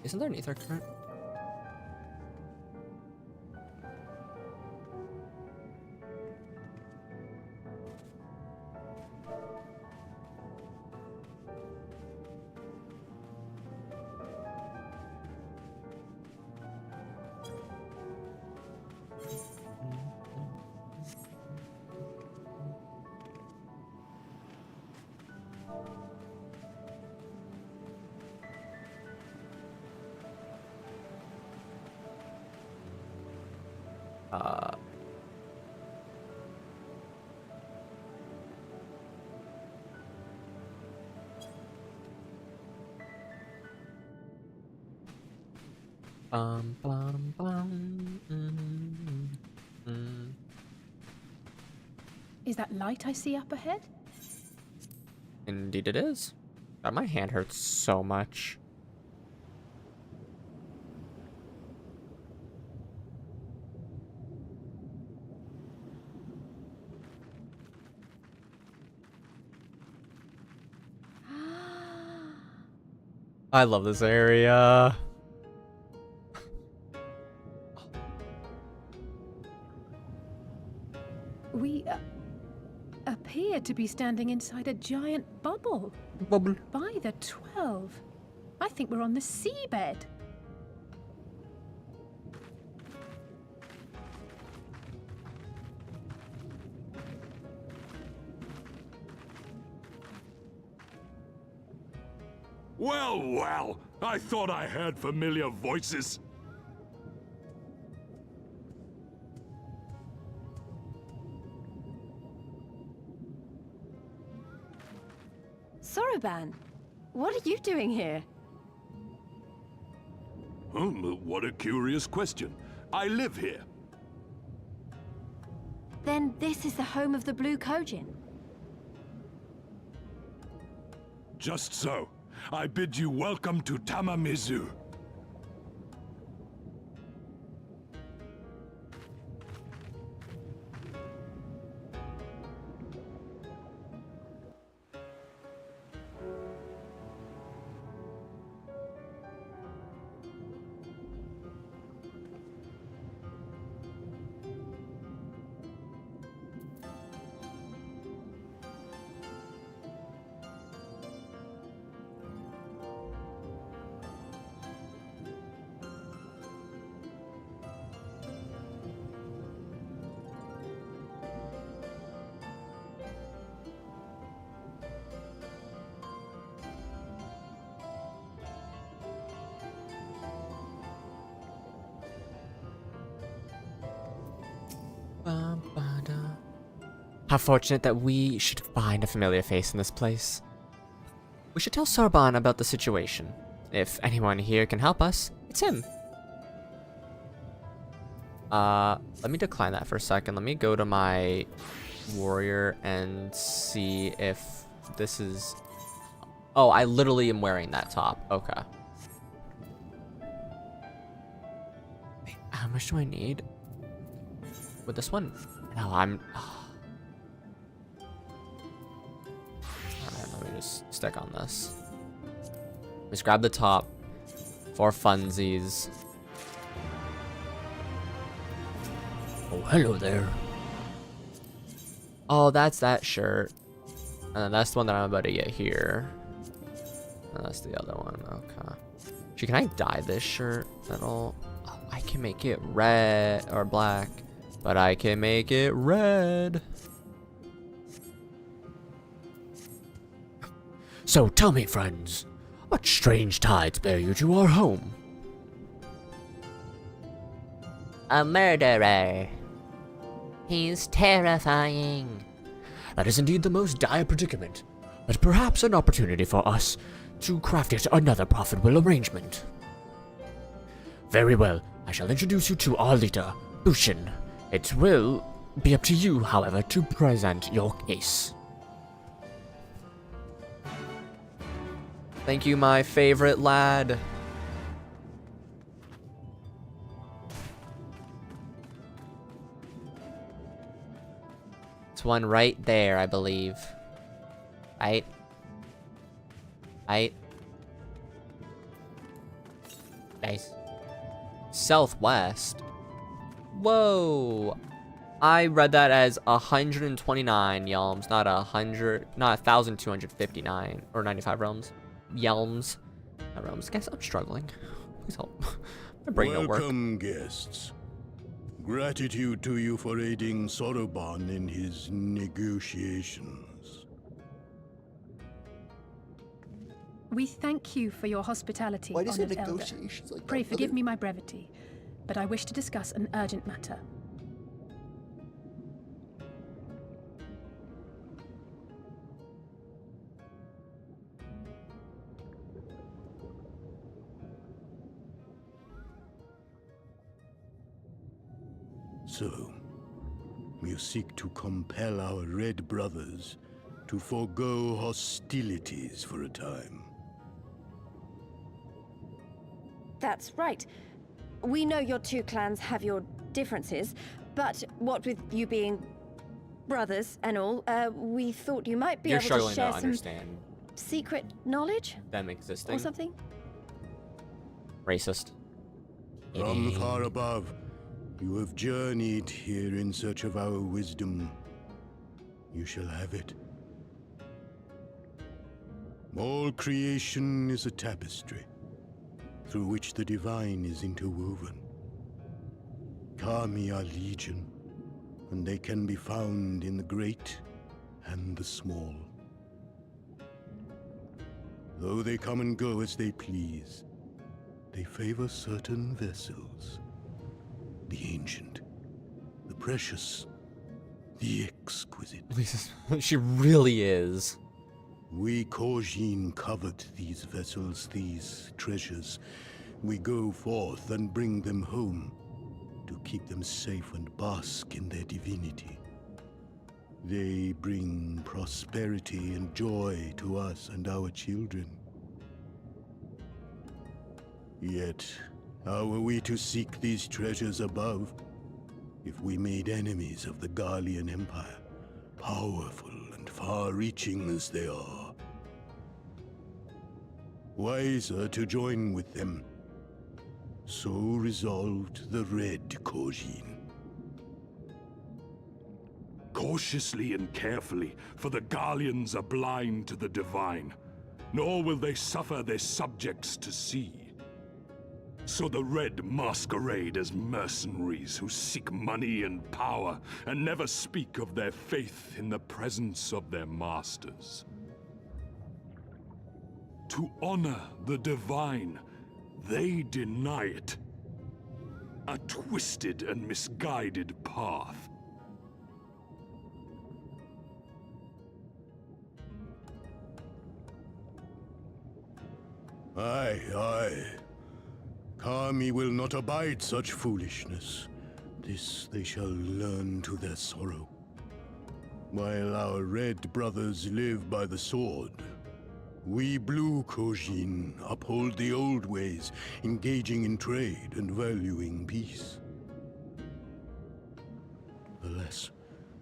Isn't there an ether current? Is that light I see up ahead? Indeed it is. God, my hand hurts so much. I love this area. We appear to be standing inside a giant bubble. Bubble. By the 12. I think we're on the seabed. Well, well, I thought I heard familiar voices. Soroban, what are you doing here? What a curious question. I live here. Then this is the home of the Blue Kojin. Just so. I bid you welcome to Tamamizu. How fortunate that we should find a familiar face in this place. We should tell Sarban about the situation. If anyone here can help us, it's him. Let me decline that for a second. Let me go to my warrior and see if this is... Oh, I literally am wearing that top. Okay. Wait, how much do I need? With this one? No, I'm... Alright, let me just stick on this. Let's grab the top for funsies. Oh, hello there. Oh, that's that shirt. And then that's the one that I'm about to get here. And that's the other one. Okay. Actually, can I dye this shirt at all? Oh, I can make it red or black. But I can make it red. So tell me, friends, what strange tides bear you to our home? A murderer. He's terrifying. That is indeed the most dire predicament, but perhaps an opportunity for us to craft yet another profitable arrangement. Very well, I shall introduce you to our leader, Bushin. It will be up to you, however, to present your case. Thank you, my favorite lad. It's one right there, I believe. Right? Right? Nice. Southwest. Whoa. I read that as 129 yelms, not 1,259 or 95 realms. Yelms. Not realms. Guess I'm struggling. Please help. My brain don't work. Welcome, guests. Gratitude to you for aiding Soroban in his negotiations. We thank you for your hospitality, Why do you say honoured elder. negotiations like that? Pray forgive me my brevity, but I wish to discuss an urgent matter. So, you seek to compel our Red Brothers to forego hostilities for a time. That's right. We know your two clans have your differences, but what with you being brothers and all, we thought you might be You're able to struggling share to some understand secret knowledge them existing. or something. Racist. From far above, you have journeyed here in search of our wisdom. You shall have it. All creation is a tapestry, through which the divine is interwoven. Kami are legion, and they can be found in the great and the small. Though they come and go as they please, they favor certain vessels. The ancient, the precious, the exquisite. She really is. We Kojin covet these vessels, these treasures. We go forth and bring them home to keep them safe and bask in their divinity. They bring prosperity and joy to us and our children. Yet, how are we to seek these treasures above if we made enemies of the Garlean Empire, powerful and far-reaching as they are? Wiser to join with them. So resolved the Red Kojin. Cautiously and carefully, for the Garleans are blind to the divine, nor will they suffer their subjects to see. So the Red masquerade as mercenaries who seek money and power, and never speak of their faith in the presence of their masters. To honor the divine, they deny it. A twisted and misguided path. Aye, aye. Kami will not abide such foolishness. This they shall learn to their sorrow. While our Red brothers live by the sword, we Blue Kojin uphold the old ways, engaging in trade and valuing peace. Alas,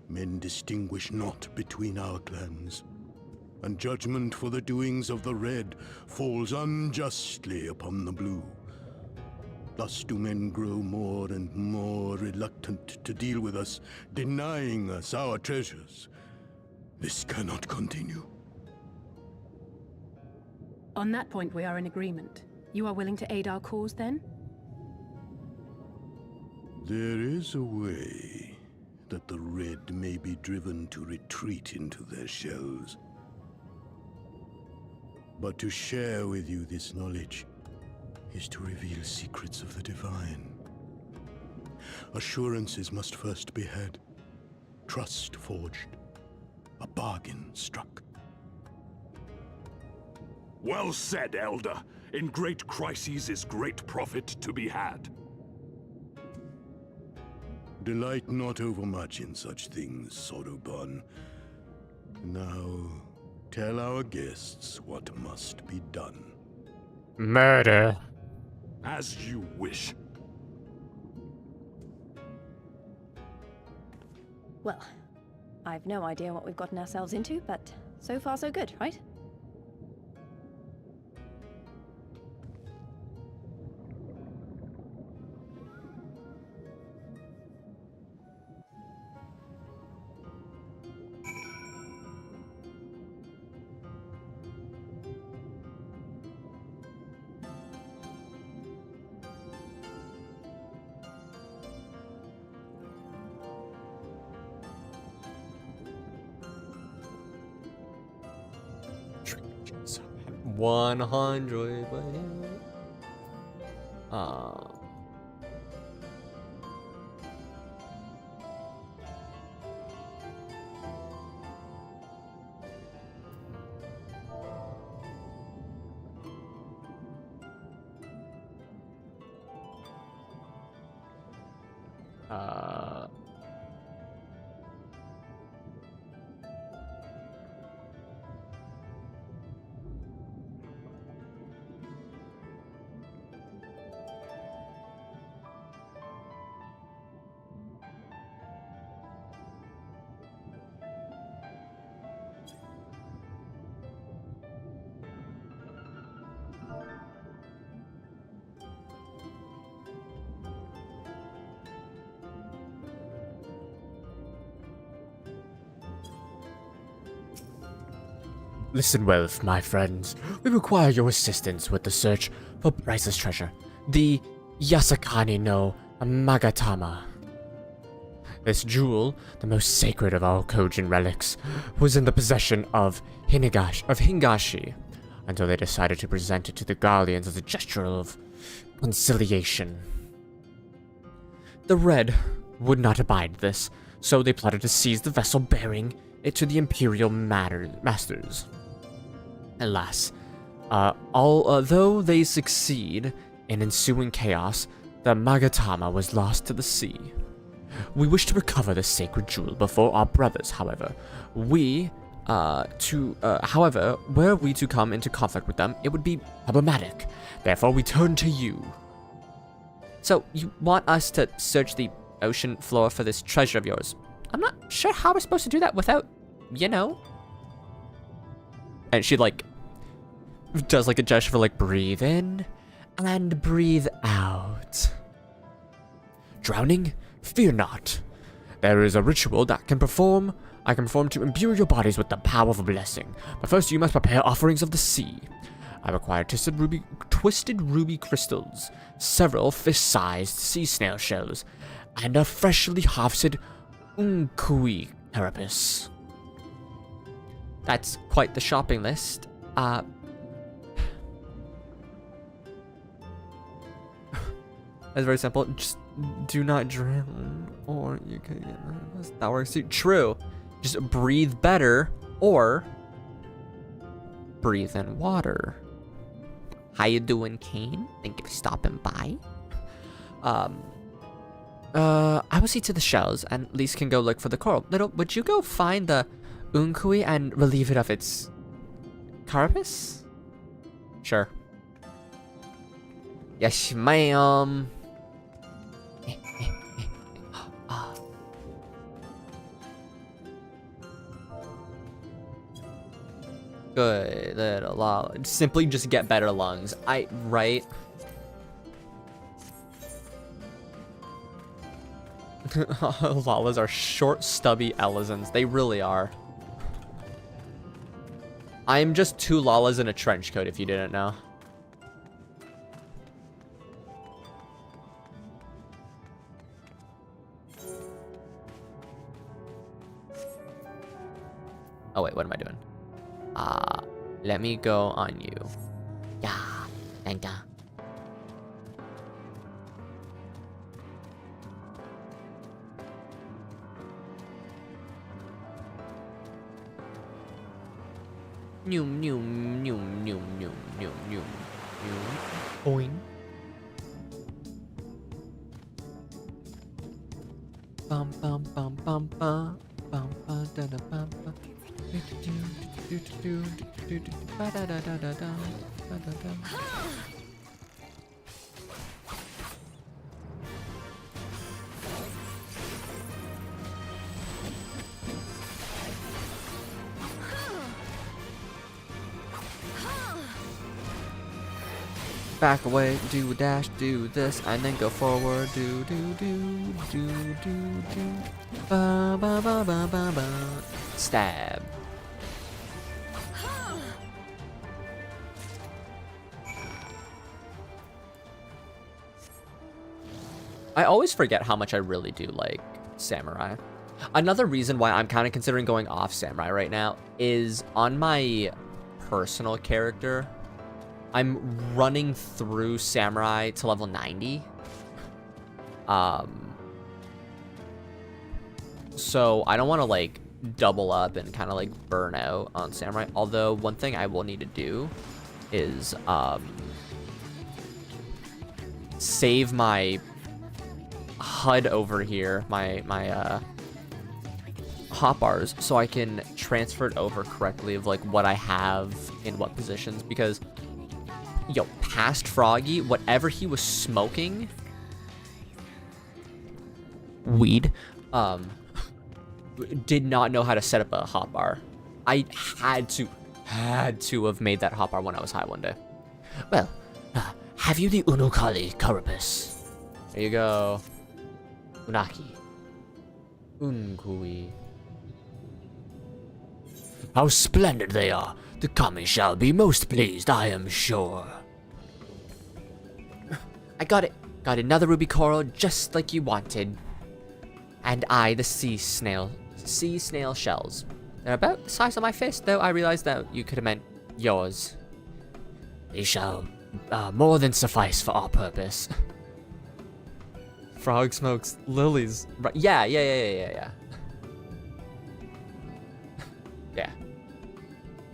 men distinguish not between our clans, and judgment for the doings of the Red falls unjustly upon the Blue. Thus do men grow more and more reluctant to deal with us, denying us our treasures. This cannot continue. On that point, we are in agreement. You are willing to aid our cause, then? There is a way that the Red may be driven to retreat into their shells. But to share with you this knowledge is to reveal secrets of the divine. Assurances must first be had, trust forged, a bargain struck. Well said, Elder. In great crises is great profit to be had. Delight not overmuch in such things, Soroban. Now, tell our guests what must be done. Murder. As you wish. Well, I've no idea what we've gotten ourselves into, but so far so good, right? So, 100, but Listen well, my friends. We require your assistance with the search for priceless treasure, the Yasakani no Magatama. This jewel, the most sacred of all Kojin relics, was in the possession of Hingashi, until they decided to present it to the Garleans as a gesture of conciliation. The Red would not abide this, so they plotted to seize the vessel bearing it to the Imperial Masters. Alas, although they succeed in ensuing chaos, the Magatama was lost to the sea. We wish to recover the sacred jewel before our brothers, however. However, were we to come into conflict with them, it would be problematic. Therefore, we turn to you. So, you want us to search the ocean floor for this treasure of yours? I'm not sure how we're supposed to do that without, you know. And she, like, does, like, a gesture for, like, breathe in and breathe out. Drowning? Fear not. There is a ritual that I can perform to imbue your bodies with the power of a blessing. But first, you must prepare offerings of the sea. I require twisted ruby crystals, several fish-sized sea snail shells, and a freshly harvested unkui carapace. That's quite the shopping list. That's very simple. Just do not drown, or you can get nervous. That works too. True. Just breathe better, or breathe in water. How you doing, Kane? Thank you for stopping by. I will see to the shells, and Lise can go look for the coral. Little, would you go find the unkui and relieve it of its carapace? Sure. Yes, ma'am. Good little Lala. Simply just get better lungs. Right? Lalas are short, stubby Elizons. They really are. I'm just 2 Lalas in a trench coat, if you didn't know. Oh wait, what am I doing? Let me go on you. Yeah, thank you. Noom, noom, noom, noom, noom, noom, noom, noom. Boing. Bum, bum, bum, bum, bum. Bum, ba, da, da, bum, bum. Back away, do a dash, do this, and then go forward, do. Ba ba ba ba ba ba. Stab. I always forget how much I really do like Samurai. Another reason why I'm kind of considering going off Samurai right now is on my personal character, I'm running through Samurai to level 90. So I don't want to like double up and kind of like burn out on Samurai. Although one thing I will need to do is save my HUD over here, my hotbars, so I can transfer it over correctly of like what I have in what positions, because yo, past Froggy, whatever he was smoking, weed, did not know how to set up a hotbar. I had to have made that hotbar when I was high one day. Well, have you the Unukali carapace? There you go. Unaki. Unkui. How splendid they are. The kami shall be most pleased, I am sure. I got it. Got another ruby coral just like you wanted. And the sea snail shells. They're about the size of my fist, though I realized that you could have meant yours. They shall more than suffice for our purpose. Frog smokes lilies. Right. Yeah. Yeah.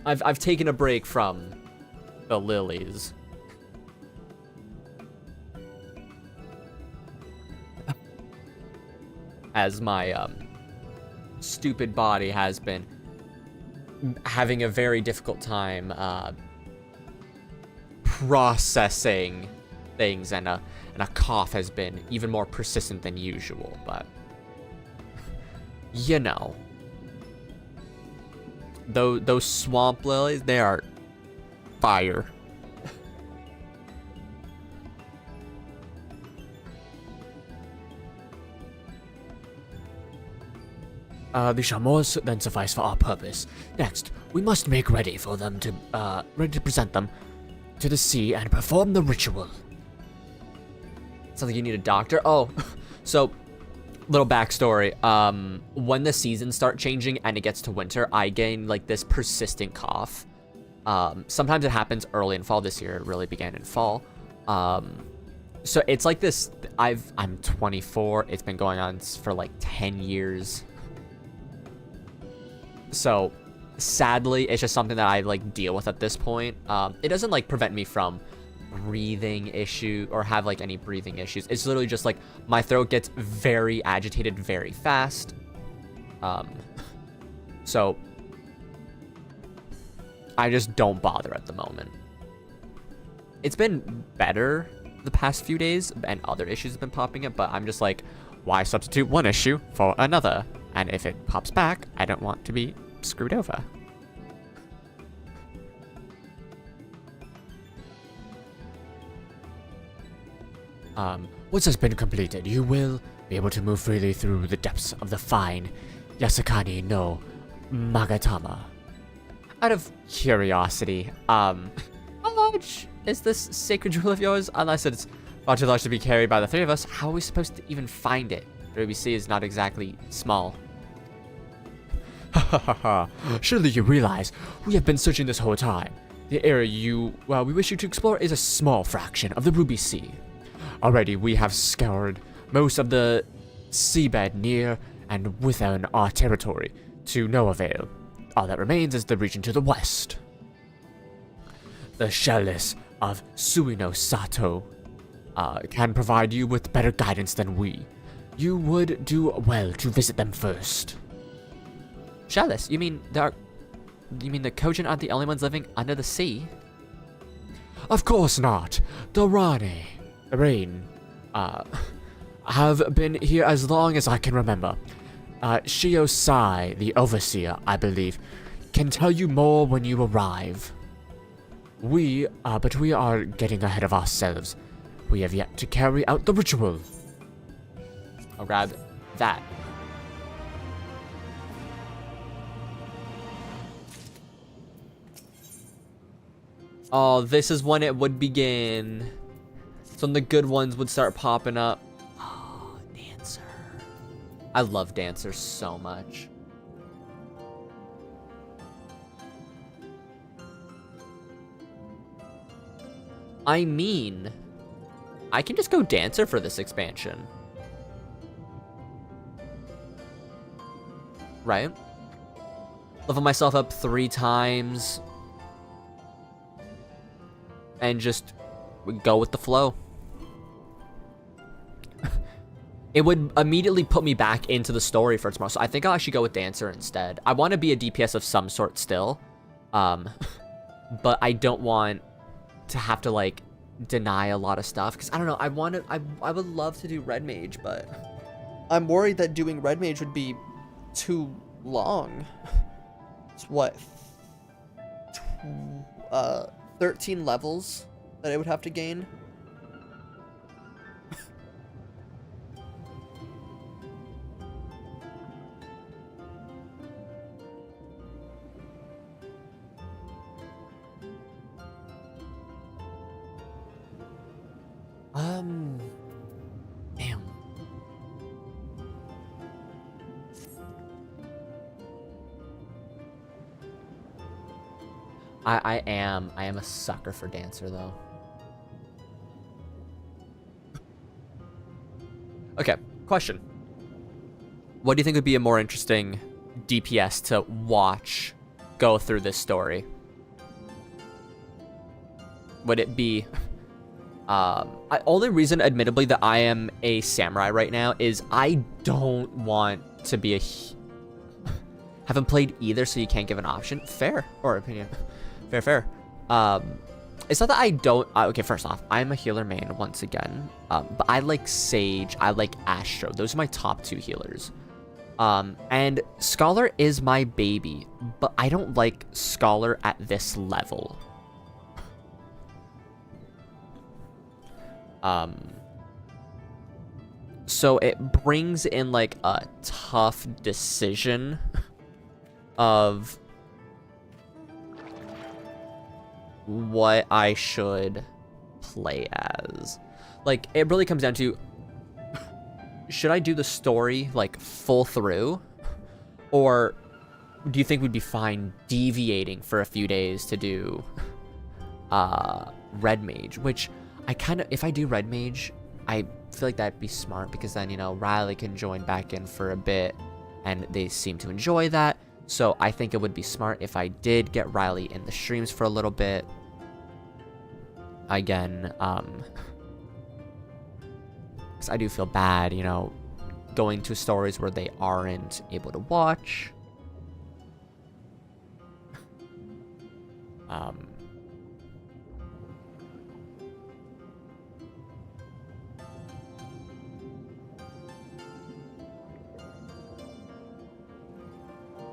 I've taken a break from the lilies. As my stupid body has been having a very difficult time processing things, and a cough has been even more persistent than usual, but you know, those swamp lilies, they are fire. These shall more than suffice for our purpose. Next, we must make ready for them to, ready to present them to the sea and perform the ritual. Sounds like you need a doctor. Oh, so, little backstory. When the seasons start changing and it gets to winter, I gain, like, this persistent cough. Sometimes it happens early in fall. This year it really began in fall. So it's like this, I'm 24. It's been going on for, like, 10 years. So, sadly, it's just something that I, like, deal with at this point. It doesn't, like, prevent me from breathing issue or have, like, any breathing issues. It's literally just, like, my throat gets very agitated very fast. So, I just don't bother at the moment. It's been better the past few days, and other issues have been popping up, but I'm just like, why substitute one issue for another? And if it pops back, I don't want to be screwed over. Once has been completed, you will be able to move freely through the depths of the fine Yasakani no Magatama. Out of curiosity, how large is this sacred jewel of yours? Unless it's far too large to be carried by the three of us, how are we supposed to even find it? The ABC is not exactly small. Surely you realize we have been searching this whole time. The area we wish you to explore is a small fraction of the Ruby Sea. Already we have scoured most of the seabed near and within our territory to no avail. All that remains is the region to the west. The shellless of Suino Sato can provide you with better guidance than we. You would do well to visit them first. Shellless? You mean the Kojin aren't the only ones living under the sea? Of course not. The Rain, have been here as long as I can remember. Shio Sai, the overseer, I believe, can tell you more when you arrive. But we are getting ahead of ourselves. We have yet to carry out the ritual. I'll grab that. Oh, this is when it would begin. So the good ones would start popping up. Oh, Dancer. I love Dancer so much. I mean, I can just go Dancer for this expansion. Right? Level myself up 3 times. And just go with the flow. It would immediately put me back into the story for tomorrow. So I think I'll actually go with Dancer instead. I want to be a DPS of some sort still. But I don't want to have to, like, deny a lot of stuff. Because, I don't know, I would love to do Red Mage, but I'm worried that doing Red Mage would be too long. It's what? 13 levels that I would have to gain. Damn. I am a sucker for Dancer, though. Okay, question. What do you think would be a more interesting DPS to watch go through this story? would it be... only reason, admittedly, that I am a samurai right now is I don't want to be a... Haven't played either, so you can't give an option. Fair. Or opinion. Fair. It's not that I don't... okay, first off, I'm a healer main, once again. But I like Sage. I like Astro. Those are my top 2 healers. And Scholar is my baby. But I don't like Scholar at this level. So it brings in like a tough decision of what I should play as. Like, it really comes down to, should I do the story like full through, or do you think we'd be fine deviating for a few days to do Red Mage? Which I kind of, if I do Red Mage, I feel like that'd be smart, because then, you know, Riley can join back in for a bit, and they seem to enjoy that. So I think it would be smart if I did get Riley in the streams for a little bit. Again, because I do feel bad, you know, going to stories where they aren't able to watch.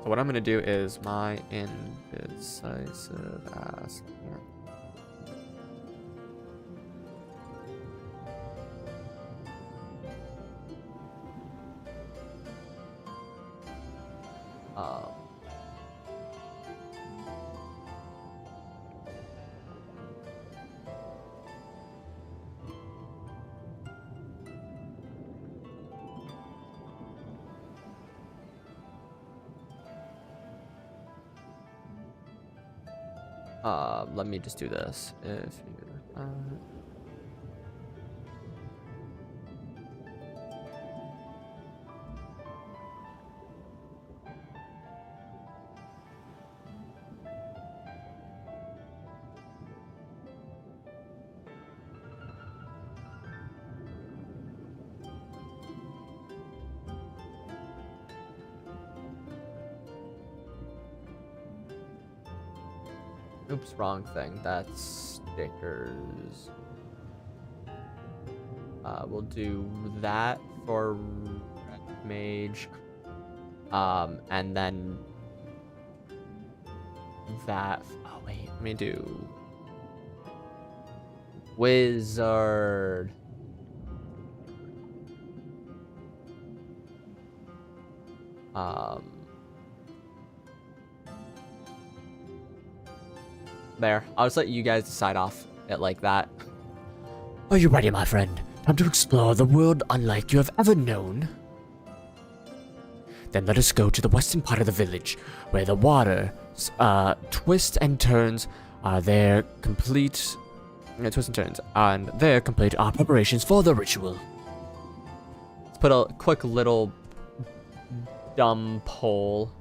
So what I'm going to do is my indecisive ass. Let me just do this. If you, oops, wrong thing. That's stickers. We'll do that for Red Mage. And then that. Oh wait, let me do Wizard. There. I'll just let you guys decide off it like that. Are you ready, my friend? Time to explore the world unlike you have ever known? Then let us go to the western part of the village, where the water twists and turns their complete... twists and turns, and there complete our preparations for the ritual. Let's put a quick little dumb poll.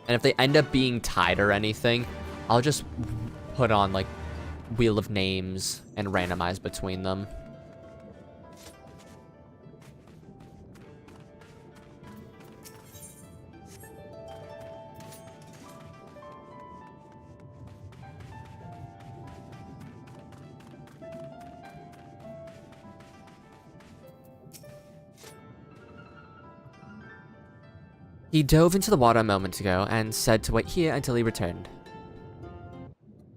And if they end up being tied or anything, I'll just put on, like, Wheel of Names and randomize between them. He dove into the water a moment ago and said to wait here until he returned.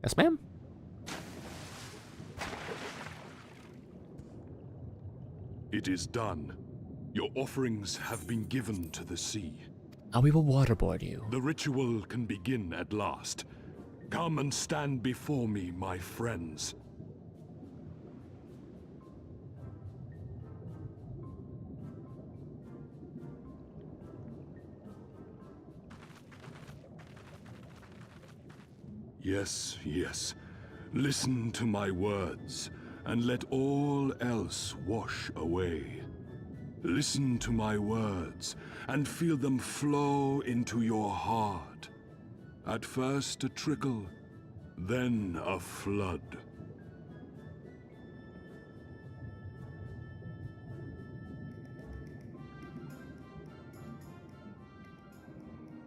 Yes, ma'am? It is done. Your offerings have been given to the sea. Now we will waterboard you. The ritual can begin at last. Come and stand before me, my friends. Yes, yes. Listen to my words, and let all else wash away. Listen to my words, and feel them flow into your heart. At first a trickle, then a flood.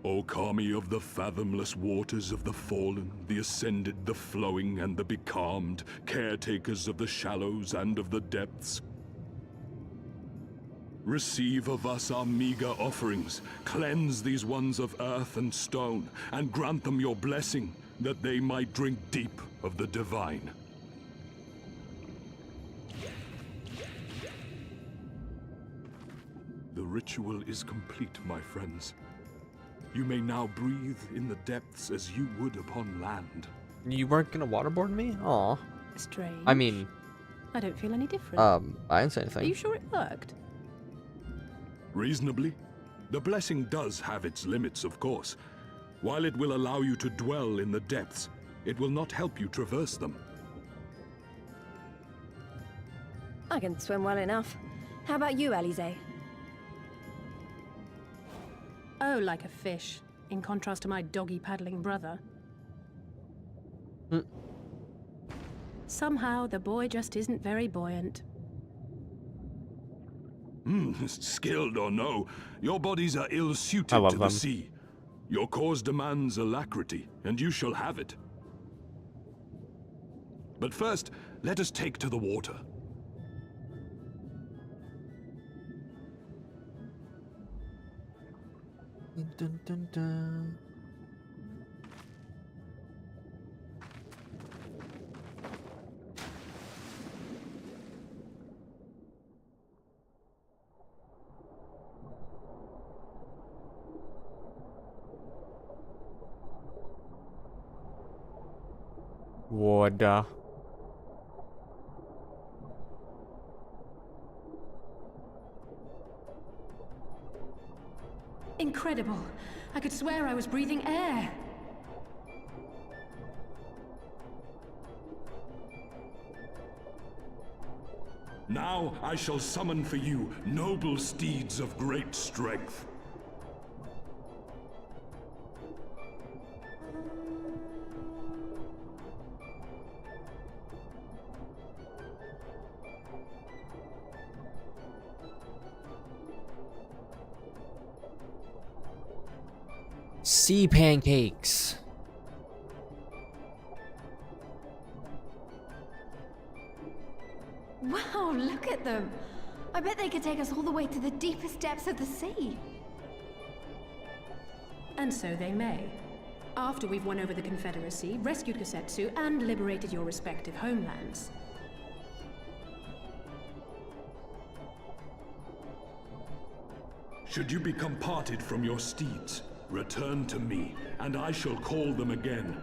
O Kami of the fathomless waters of the fallen, the ascended, the flowing, and the becalmed, caretakers of the shallows and of the depths, receive of us our meager offerings, cleanse these ones of earth and stone, and grant them your blessing, that they might drink deep of the divine. The ritual is complete, my friends. You may now breathe in the depths as you would upon land. You weren't gonna waterboard me? Aw. Strange. I mean, I don't feel any different. I didn't say Are anything. you sure it worked? Reasonably. The blessing does have its limits, of course. While it will allow you to dwell in the depths, it will not help you traverse them. I can swim well enough. How about you, Eorzea? Oh, like a fish, in contrast to my doggy-paddling brother. Somehow, the boy just isn't very buoyant. Skilled or no, your bodies are ill-suited I love to them. the sea. Your cause demands alacrity, and you shall have it. But first, let us take to the water. Dun, dun, dun. Water. Incredible. I could swear I was breathing air. Now I shall summon for you noble steeds of great strength. Sea pancakes. Wow, look at them! I bet they could take us all the way to the deepest depths of the sea. And so they may. After we've won over the Confederacy, rescued Kosetsu, and liberated your respective homelands. Should you become parted from your steeds, return to me, and I shall call them again.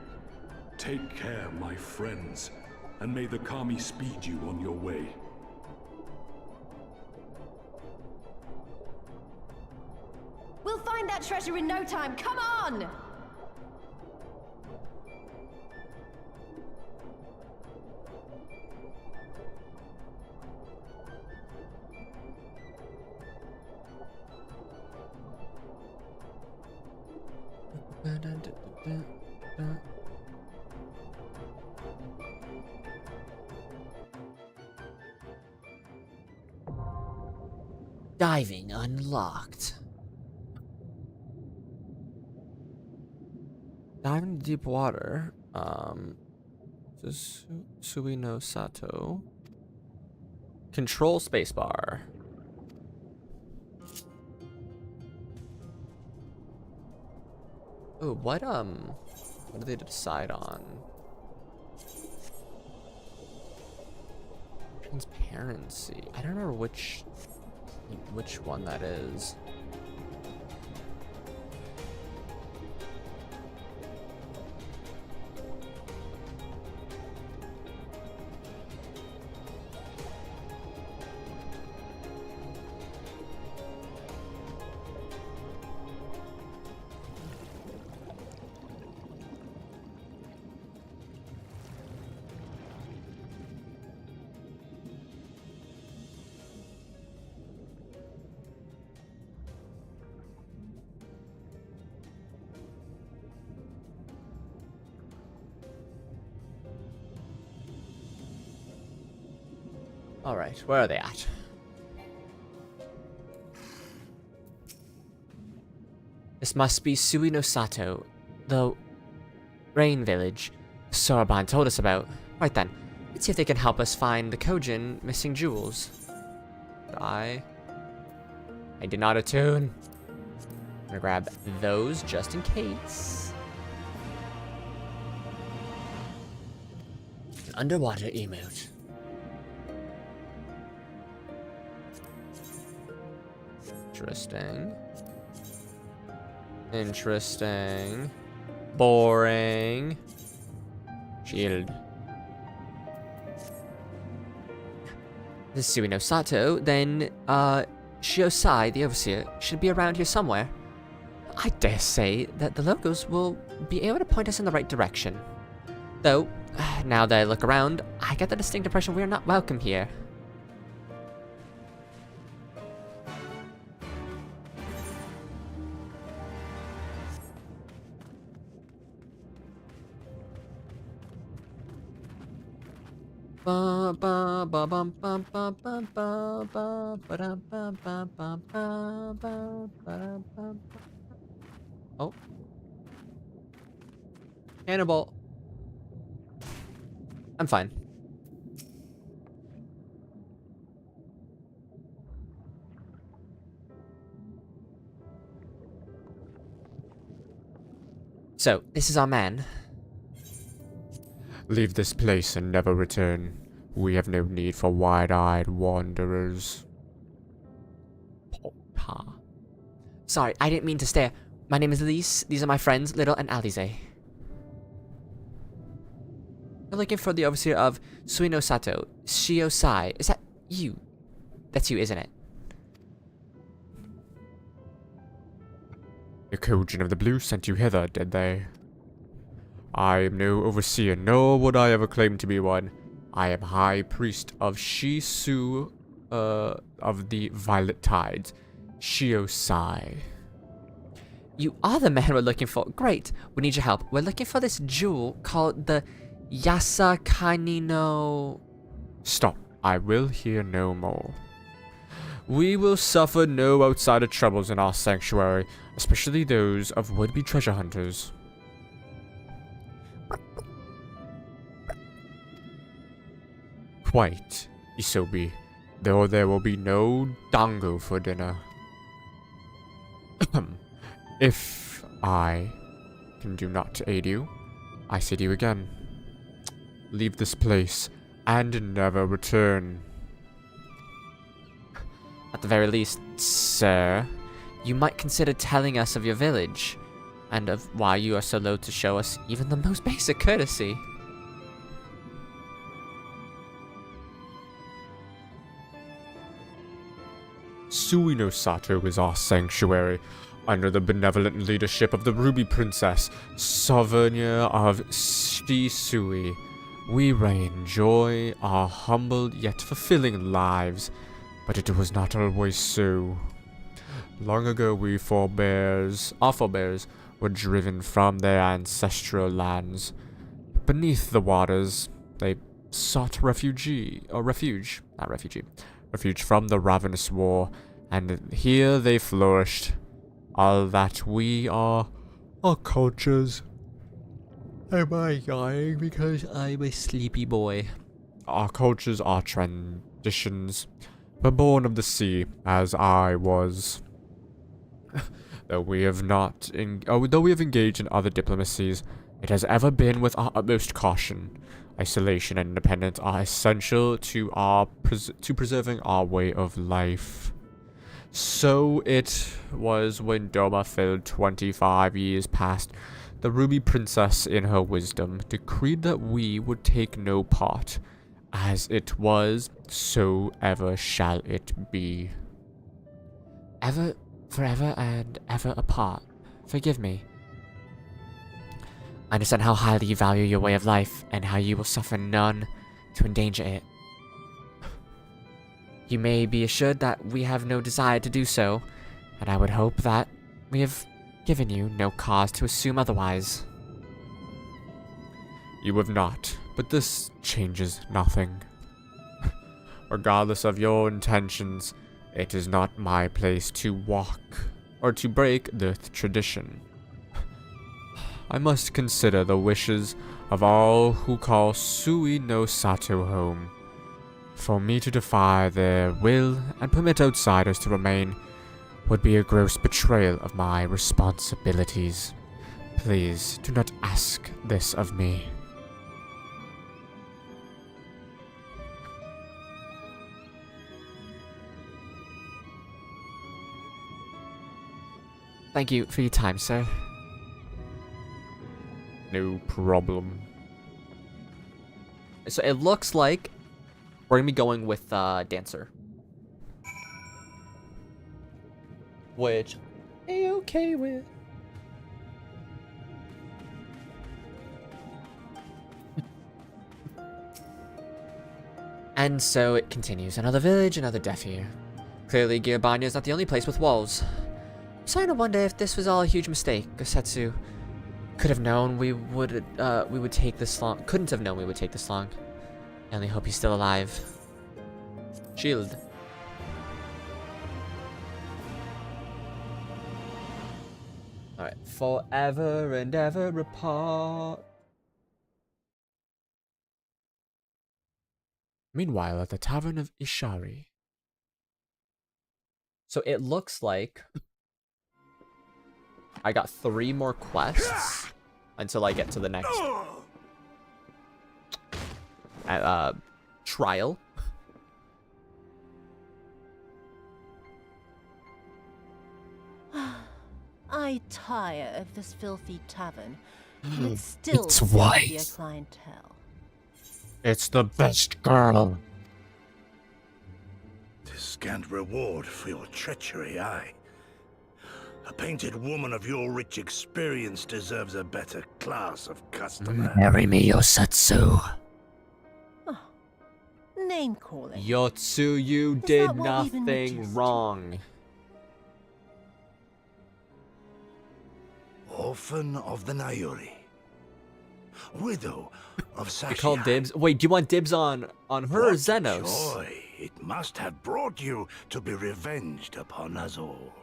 Take care, my friends, and may the Kami speed you on your way. We'll find that treasure in no time, come on! Diving unlocked. Dive into deep water. Sui no Sato. Control spacebar. Oh, what do they decide on? Transparency. I don't remember which one that is. Alright, where are they at? This must be Sui no Sato, the rain village Soraban told us about. Right then, let's see if they can help us find the Kojin missing jewels. I did not attune. I'm gonna grab those just in case. An underwater emote. Interesting. Interesting. Boring. Shield. This is Sui no Sato, then, Shiosai, the Overseer, should be around here somewhere. I dare say that the locals will be able to point us in the right direction. Though, now that I look around, I get the distinct impression we are not welcome here. Ba ba ba bum bum bum bum ba ba ba dum bum bum bum ba ba ba bum. Oh. Cannibal. I'm fine. So, this is our man. Leave this place and never return. We have no need for wide-eyed wanderers. Pa. Sorry, I didn't mean to stare. My name is Elise. These are my friends, Little and Alize. We're looking for the overseer of Sui no Sato, Shiosai. Is that you? That's you, isn't it? The Kojin of the Blue sent you hither, did they? I am no overseer, nor would I ever claim to be one. I am High Priest of Shisu, of the Violet Tides, Shiosai. You are the man we're looking for. Great. We need your help. We're looking for this jewel called the Yasakani no... Stop. I will hear no more. We will suffer no outsider troubles in our sanctuary, especially those of would-be treasure hunters. Quite, Isobi, though there will be no dango for dinner. If I can do not aid you, I say to you again, leave this place and never return. At the very least, sir, you might consider telling us of your village, and of why you are so loath to show us even the most basic courtesy. Sui no Sato is our sanctuary, under the benevolent leadership of the Ruby Princess, Sovereign of Shisui. We enjoy our humble yet fulfilling lives, but it was not always so. Long ago our forebears, were driven from their ancestral lands. Beneath the waters, they sought refuge from the ravenous war, and here they flourished. All that we are cultures. Am I dying because I'm a sleepy boy? Our cultures are traditions. We're born of the sea, as I was. Though we have engaged in other diplomacies, it has ever been with our utmost caution. Isolation and independence are essential to preserving our way of life. So it was when Doma filled 25 years past, the Ruby Princess in her wisdom decreed that we would take no part. As it was, so ever shall it be. Ever, forever, and ever apart. Forgive me. I understand how highly you value your way of life, and how you will suffer none to endanger it. You may be assured that we have no desire to do so, and I would hope that we have given you no cause to assume otherwise. You have not, but this changes nothing. Regardless of your intentions, it is not my place to walk or to break the tradition. I must consider the wishes of all who call Sui no Sato home. For me to defy their will and permit outsiders to remain would be a gross betrayal of my responsibilities. Please do not ask this of me. Thank you for your time, sir. No problem. So it looks like we're gonna be going with Dancer. Which A-okay with. And so it continues. Another village, another death here. Clearly, Gearbanya is not the only place with walls. I'm starting to wonder if this was all a huge mistake. Gosetsu could have known we would take this long. Couldn't have known we would take this long. I only hope he's still alive. Shield. Alright. Forever and ever apart. Meanwhile, at the Tavern of Ishari. So it looks like I got 3 more quests until I get to the next trial. I tire of this filthy tavern. It still It's seems to be a white. clientele. It's the best girl. Tis scant reward for your treachery, aye. A painted woman of your rich experience deserves a better class of customer. Marry me, Yosetsu. Name calling. Yotsu, you Is did that what we've been nothing reduced to? wrong. Orphan of the Nayuri. Widow of You Sashi. called dibs. Wait, do you want dibs on her or Xenos? Joy it must have brought you to be revenged upon us all.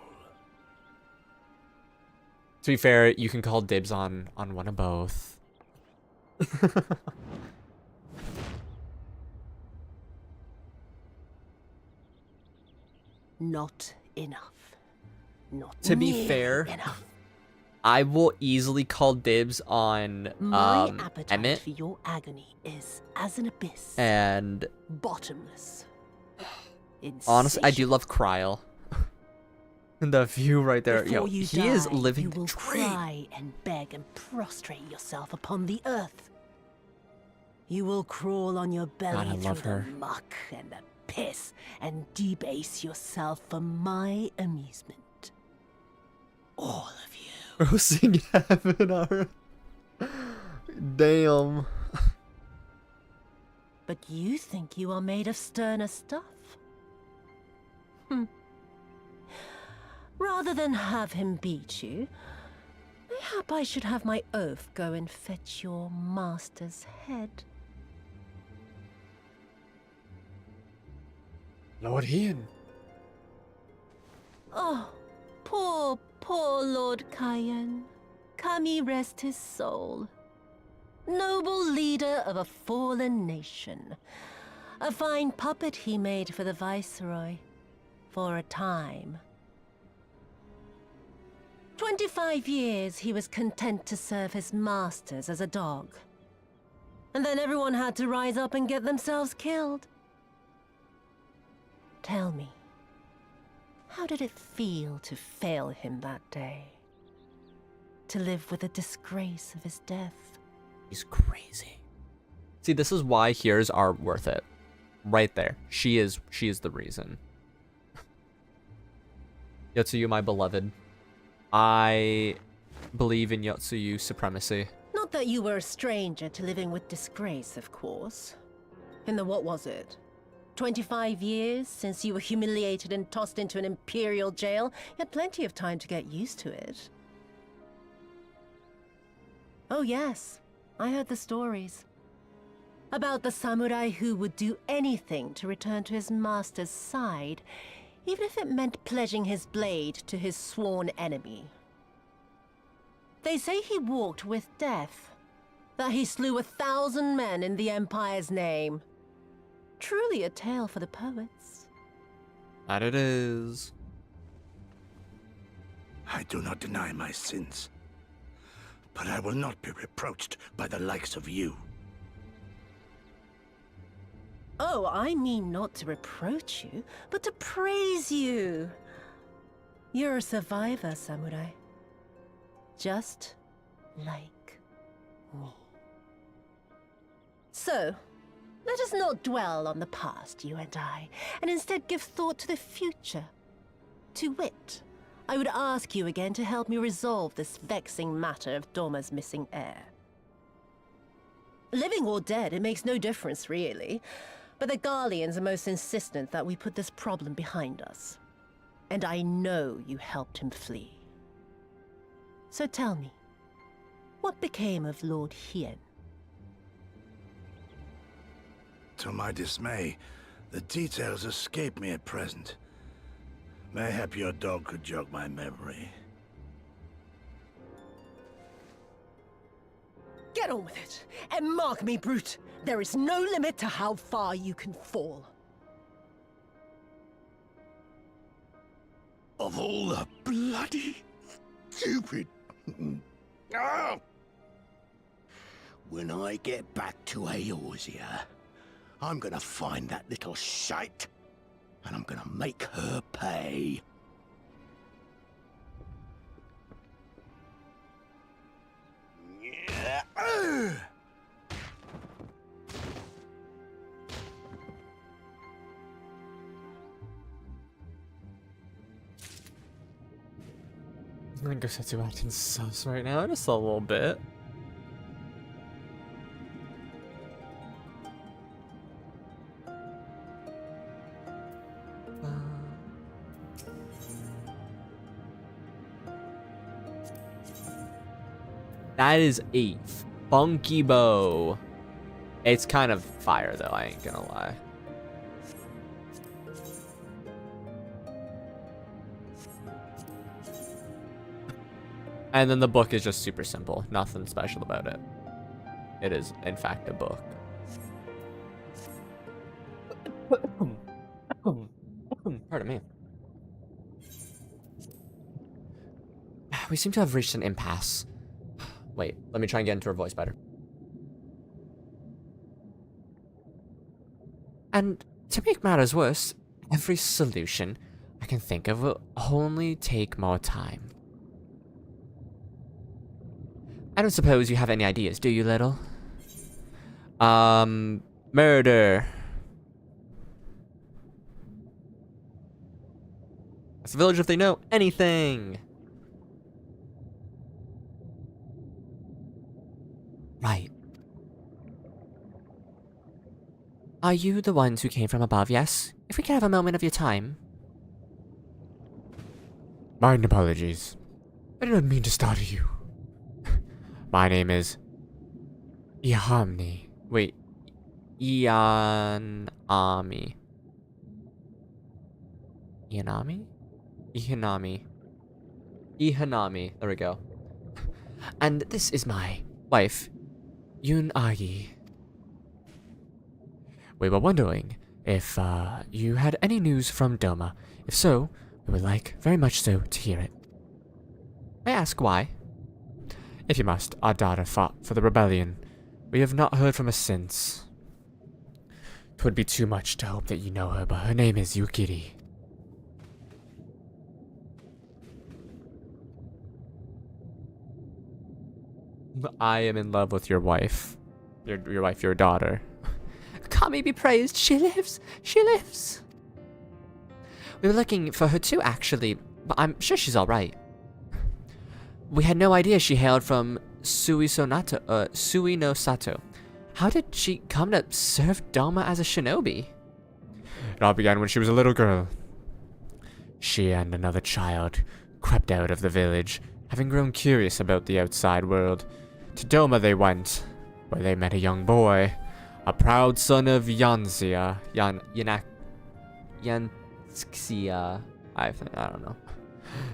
To be fair, you can call dibs on one of both. Not enough. Not To be nearly fair, enough. I will easily call dibs on My appetite Emmett for your agony is as an abyss, and bottomless. honestly, I do love Kryl. And the view right there, Before yo, you he is die, living you the will dream. cry and beg and prostrate yourself upon the earth. You will crawl on your belly I through love the her. muck and the piss and debase yourself for my amusement. All of you. Roasting heaven on her. Damn. But you think you are made of sterner stuff? Rather than have him beat you, mayhap I should have my oath go and fetch your master's head. Lord Ian. Oh, poor, poor Lord Kayan. Kami rest his soul. Noble leader of a fallen nation. A fine puppet he made for the Viceroy. For a time. 25 years he was content to serve his masters as a dog. And then everyone had to rise up and get themselves killed. Tell me, how did it feel to fail him that day? To live with the disgrace of his death? He's crazy. See, this is why heroes are worth it. Right there. She is the reason. Yotsuyu, my beloved. I believe in Yotsuyu supremacy. Not that you were a stranger to living with disgrace, of course. In the what was it? 25 years since you were humiliated and tossed into an imperial jail? You had plenty of time to get used to it. Oh yes, I heard the stories. About the samurai who would do anything to return to his master's side, even if it meant pledging his blade to his sworn enemy. They say he walked with death, that he slew 1,000 men in the Empire's name. Truly a tale for the poets. That it is. I do not deny my sins, but I will not be reproached by the likes of you. Oh, I mean not to reproach you, but to praise you. You're a survivor, samurai. Just like me. So, let us not dwell on the past, you and I, and instead give thought to the future. To wit, I would ask you again to help me resolve this vexing matter of Doma's missing heir. Living or dead, it makes no difference, really. But the Garleans are most insistent that we put this problem behind us. And I know you helped him flee. So tell me, what became of Lord Hien? To my dismay, the details escape me at present. Mayhap your dog could jog my memory. Get on with it, and mark me, brute. There is no limit to how far you can fall. Of all the bloody stupid... Ah! When I get back to Eorzea, I'm gonna find that little shite, and I'm gonna make her pay. I guess I'm acting sus right now, just a little bit. That is a funky bow. It's kind of fire though, I ain't gonna lie. And then the book is just super simple. Nothing special about it. It is, in fact, a book. Pardon me. We seem to have reached an impasse. Wait, let me try and get into her voice better. And to make matters worse, every solution I can think of will only take more time. I don't suppose you have any ideas, do you, little? Murder. It's a village if they know anything. Right. Are you the ones who came from above, yes? If we could have a moment of your time. Mine apologies. I did not mean to startle you. My name is Ihamni. Wait. Ianami. Ianami? Ihanami. Ihanami. There we go. And this is my wife, Yun-Agi. We were wondering if you had any news from Doma. If so, we would like very much so to hear it. May I ask why? If you must, our daughter fought for the rebellion. We have not heard from her since. 'Twould be too much to hope that you know her, but her name is Yukiri. I am in love with your wife. Your wife, your daughter. Kami be praised, she lives! She lives! We were looking for her too, actually, but I'm sure she's alright. We had no idea she hailed from Sui no Sato. How did she come to serve Doma as a shinobi? It all began when she was a little girl. She and another child crept out of the village, having grown curious about the outside world. To Doma they went, where they met a young boy, a proud son of Eorzea, Yanxia, I don't know.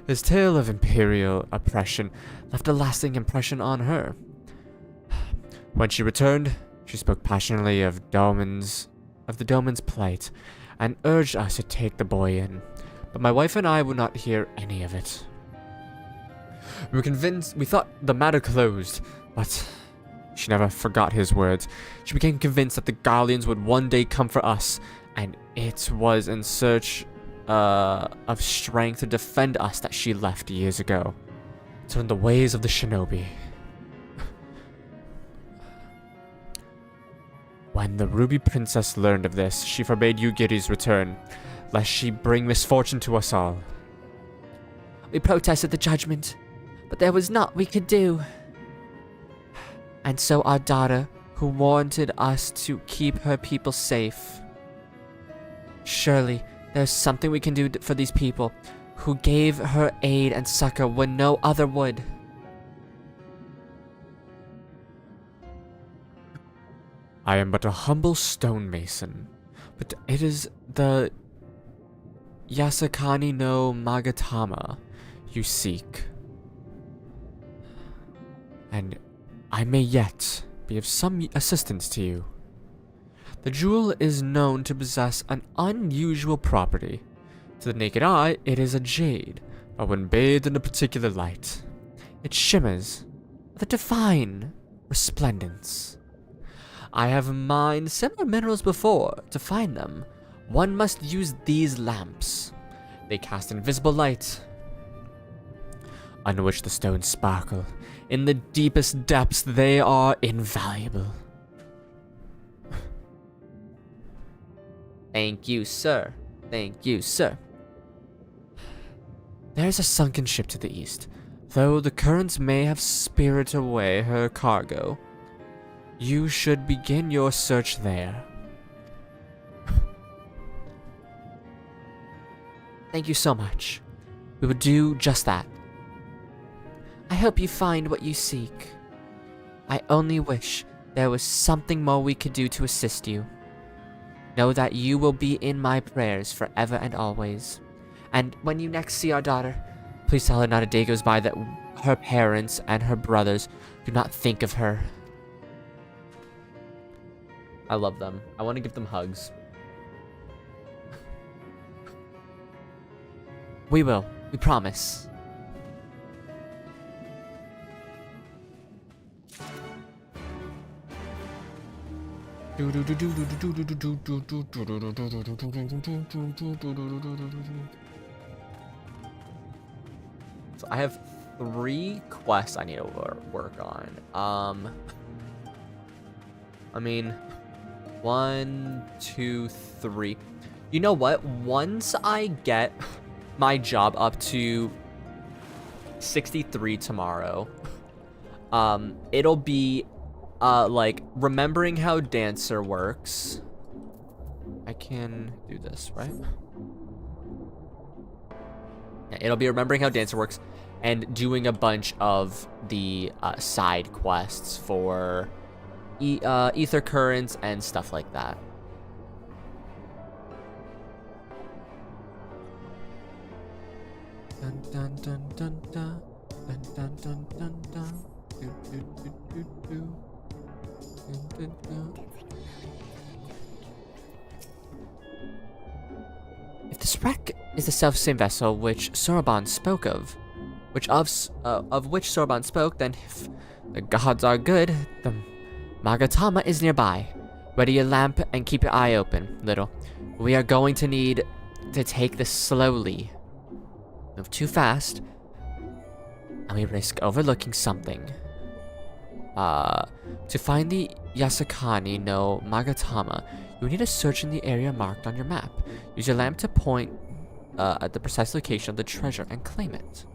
His tale of imperial oppression left a lasting impression on her. When she returned, she spoke passionately of the Doman's plight, and urged us to take the boy in. But my wife and I would not hear any of it. We were convinced, we thought the matter closed, but she never forgot his words. She became convinced that the Guardians would one day come for us, and it was in search of strength to defend us that she left years ago. To learn the ways of the shinobi. When the Ruby Princess learned of this, she forbade Yugiri's return, lest she bring misfortune to us all. We protested the judgment, but there was naught we could do. And so our daughter, who wanted us to keep her people safe. Surely there's something we can do for these people who gave her aid and succor when no other would. I am but a humble stonemason, but it is the Yasakani no Magatama you seek. And I may yet be of some assistance to you. The jewel is known to possess an unusual property. To the naked eye, it is a jade, but when bathed in a particular light, it shimmers with a divine resplendence. I have mined similar minerals before. To find them, one must use these lamps. They cast invisible light, on which the stones sparkle. In the deepest depths, they are invaluable. Thank you, sir. Thank you, sir. There is a sunken ship to the east, though the currents may have spirited away her cargo. You should begin your search there. Thank you so much. We will do just that. I hope you find what you seek. I only wish there was something more we could do to assist you. Know that you will be in my prayers forever and always. And when you next see our daughter, please tell her not a day goes by that her parents and her brothers do not think of her. I love them. I want to give them hugs. We will. We promise. So I have 3 quests I need to work on. I mean, 1, 2, 3. You know what? Once I get my job up to 63 tomorrow, it'll be like remembering how Dancer works. I can do this, right? Yeah, it'll be remembering how Dancer works and doing a bunch of the side quests for ether currents and stuff like that. Dun dun dun dun dun dun dun dun dun dun. Do, do, do, do, do. Dun, dun, dun. If this wreck is the self-same vessel which Soroban spoke of, which Soroban spoke, then if the gods are good, the Magatama is nearby. Ready your lamp and keep your eye open, little. We are going to need to take this slowly. Move too fast, and we risk overlooking something. To find the Yasakani no Magatama, you need to search in the area marked on your map. Use your lamp to point at the precise location of the treasure and claim it.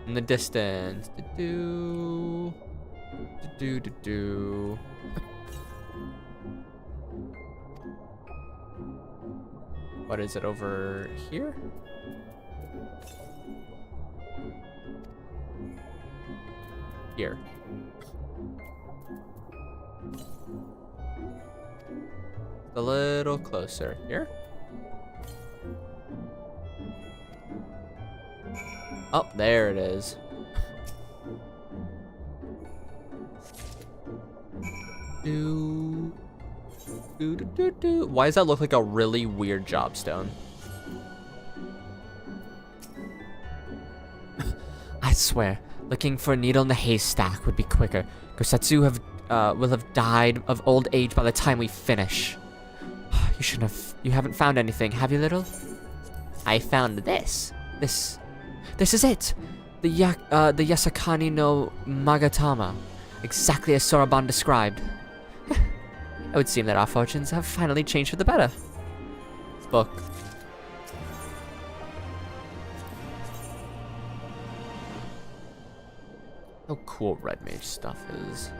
In the distance. Do do do do. What is it over here? Here. A little closer. Here? Oh, there it is. Why does that look like a really weird jobstone? I swear, looking for a needle in the haystack would be quicker. Gosetsu will have died of old age by the time we finish. You haven't found anything, have you, little? I found this. This is it! The Yasakani no Magatama. Exactly as Soroban described. It would seem that our fortunes have finally changed for the better. Book. How cool Red Mage stuff is.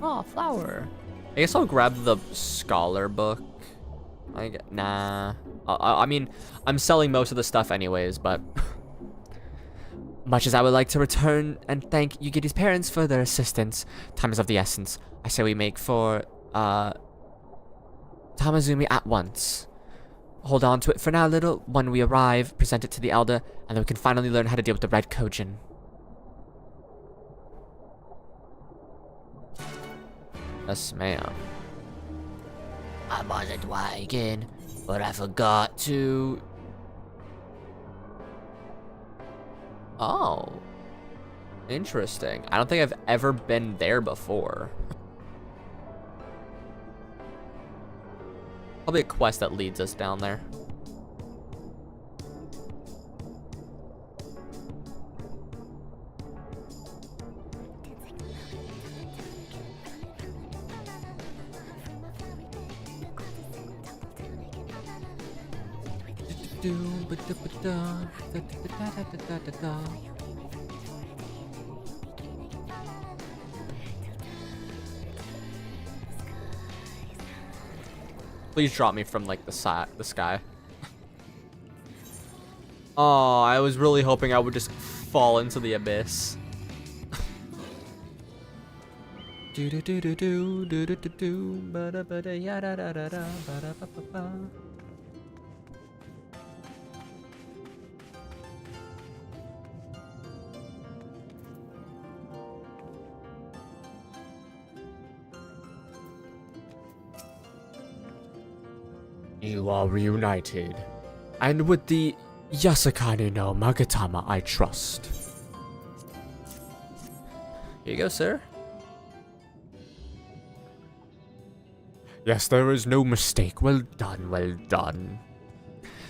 Oh, flower. I guess I'll grab the scholar book. Nah. I mean, I'm selling most of the stuff anyways, but... Much as I would like to return and thank Yugiti's parents for their assistance, time is of the essence. I say we make for, Tamazumi at once. Hold on to it for now, little. When we arrive, present it to the elder, and then we can finally learn how to deal with the Red Kojin. Yes, ma'am. I wasn't wagging, but I forgot to. Oh. Interesting. I don't think I've ever been there before. Probably a quest that leads us down there. Please drop me from like the sky. Oh, I was really hoping I would just fall into the abyss. Do do do do do do do do do ba da ba da ya da da da da ba da ba ba ba. You are reunited, and with the Yasakani no Magatama I trust. Here you go, sir. Yes, there is no mistake. Well done, well done.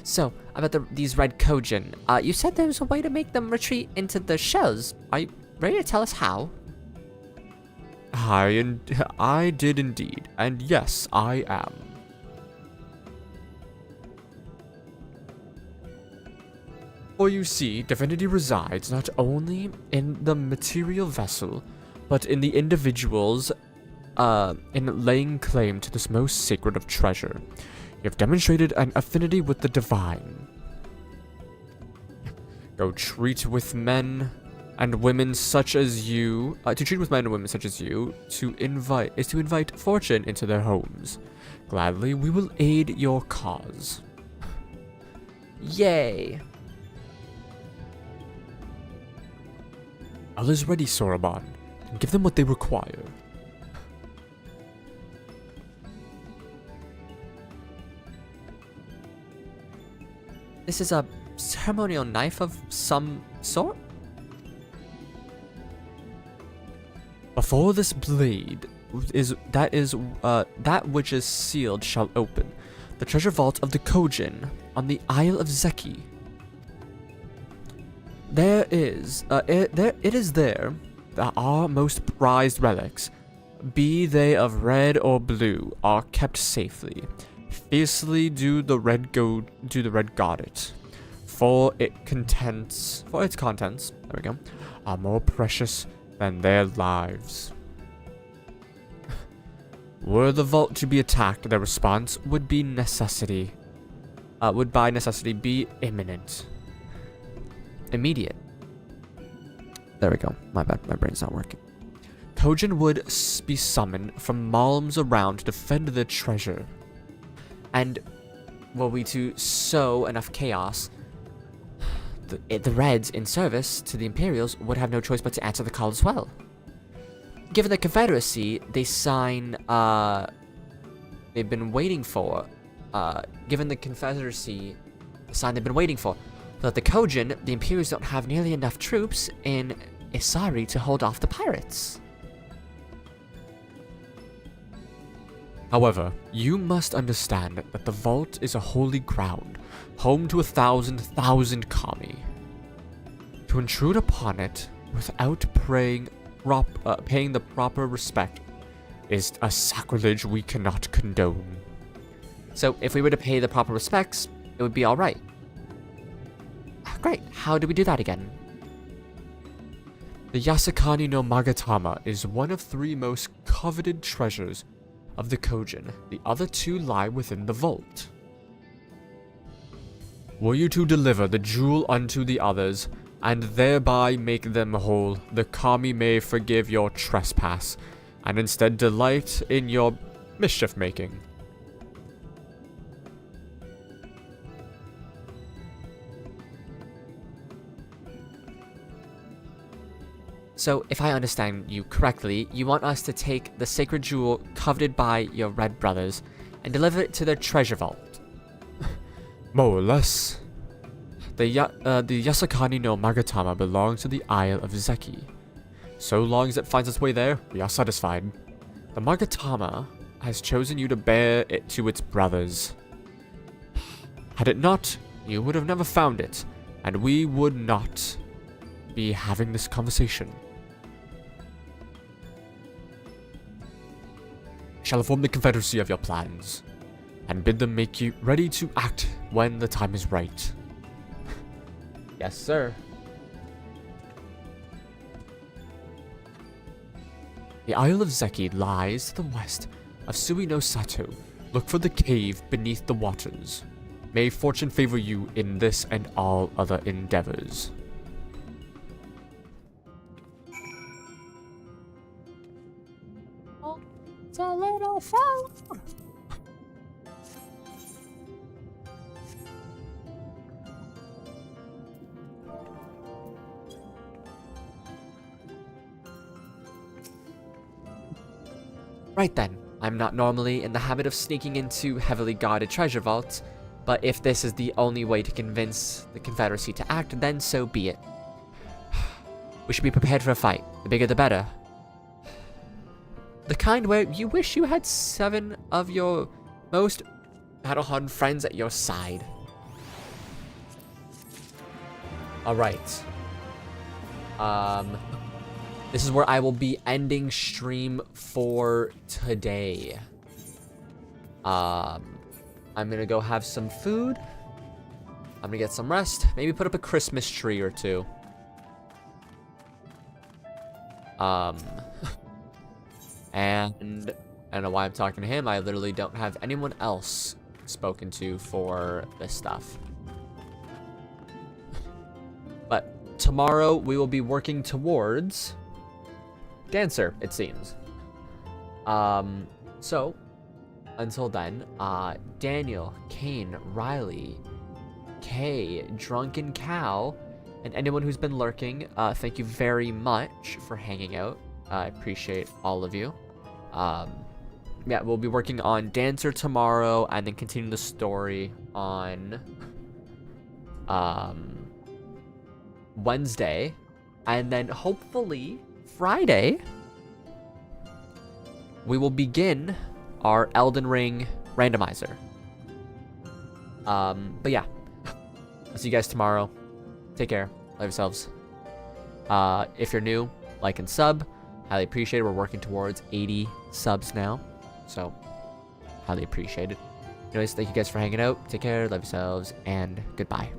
So, about these Red Kojin, you said there was a way to make them retreat into the shells. Are you ready to tell us how? I did indeed, and yes, I am. For you see, divinity resides not only in the material vessel, but in the individuals, in laying claim to this most sacred of treasure. You have demonstrated an affinity with the divine. To treat with men and women such as you, to invite fortune into their homes. Gladly, we will aid your cause. Yay! All is ready, Soroban, and give them what they require. This is a ceremonial knife of some sort? Before this blade that which is sealed shall open, the treasure vault of the Kojin on the Isle of Zeki. It is there that our most prized relics, be they of red or blue, are kept safely. Fiercely do the red guard it, for its contents, there we go, are more precious than their lives. Were the vault to be attacked, their response would be necessity. would by necessity be imminent. Immediate. There we go. My bad. My brain's not working. Kojin would be summoned from realms around to defend the treasure. And were we to sow enough chaos, the Reds in service to the Imperials would have no choice but to answer the call as well. Given the Confederacy, they sign, they've been waiting for, given the Confederacy, the sign they've been waiting for, that the Kojin, the Imperials don't have nearly enough troops in Isari to hold off the pirates. However, you must understand that the vault is a holy ground, home to 1,000 kami. To intrude upon it without paying the proper respect is a sacrilege we cannot condone. So if we were to pay the proper respects, it would be alright. Great, how do we do that again? The Yasakani no Magatama is one of 3 most coveted treasures of the Kojin. The other 2 lie within the vault. Were you to deliver the jewel unto the others, and thereby make them whole, the kami may forgive your trespass, and instead delight in your mischief-making. So, if I understand you correctly, you want us to take the sacred jewel coveted by your Red brothers and deliver it to their treasure vault. More or less. The Yasakani no Magatama belongs to the Isle of Zeki. So long as it finds its way there, we are satisfied. The Magatama has chosen you to bear it to its brothers. Had it not, you would have never found it, and we would not be having this conversation. Shall inform the Confederacy of your plans, and bid them make you ready to act when the time is right. Yes, sir. The Isle of Zeki lies to the west of Sui no Sato. Look for the cave beneath the waters. May fortune favor you in this and all other endeavors. It's a little phone. Right then, I'm not normally in the habit of sneaking into heavily guarded treasure vaults, but if this is the only way to convince the Confederacy to act, then so be it. We should be prepared for a fight. The bigger the better. The kind where you wish you had 7 of your most battle-hardened friends at your side. Alright. This is where I will be ending stream for today. I'm gonna go have some food. I'm gonna get some rest. Maybe put up a Christmas tree or 2. And I don't know why I'm talking to him. I literally don't have anyone else spoken to for this stuff. But tomorrow we will be working towards Dancer, it seems. So until then, Daniel, Kane, Riley, Kay, Drunken Cow, and anyone who's been lurking, thank you very much for hanging out. I appreciate all of you. Yeah, we'll be working on Dancer tomorrow and then continue the story on Wednesday, and then hopefully Friday we will begin our Elden Ring randomizer. But yeah, I'll see you guys tomorrow. Take care. Love yourselves. If you're new, like and sub. Highly appreciate it. We're working towards 80 subs now, so highly appreciate it. Anyways, thank you guys for hanging out. Take care. Love yourselves, and goodbye.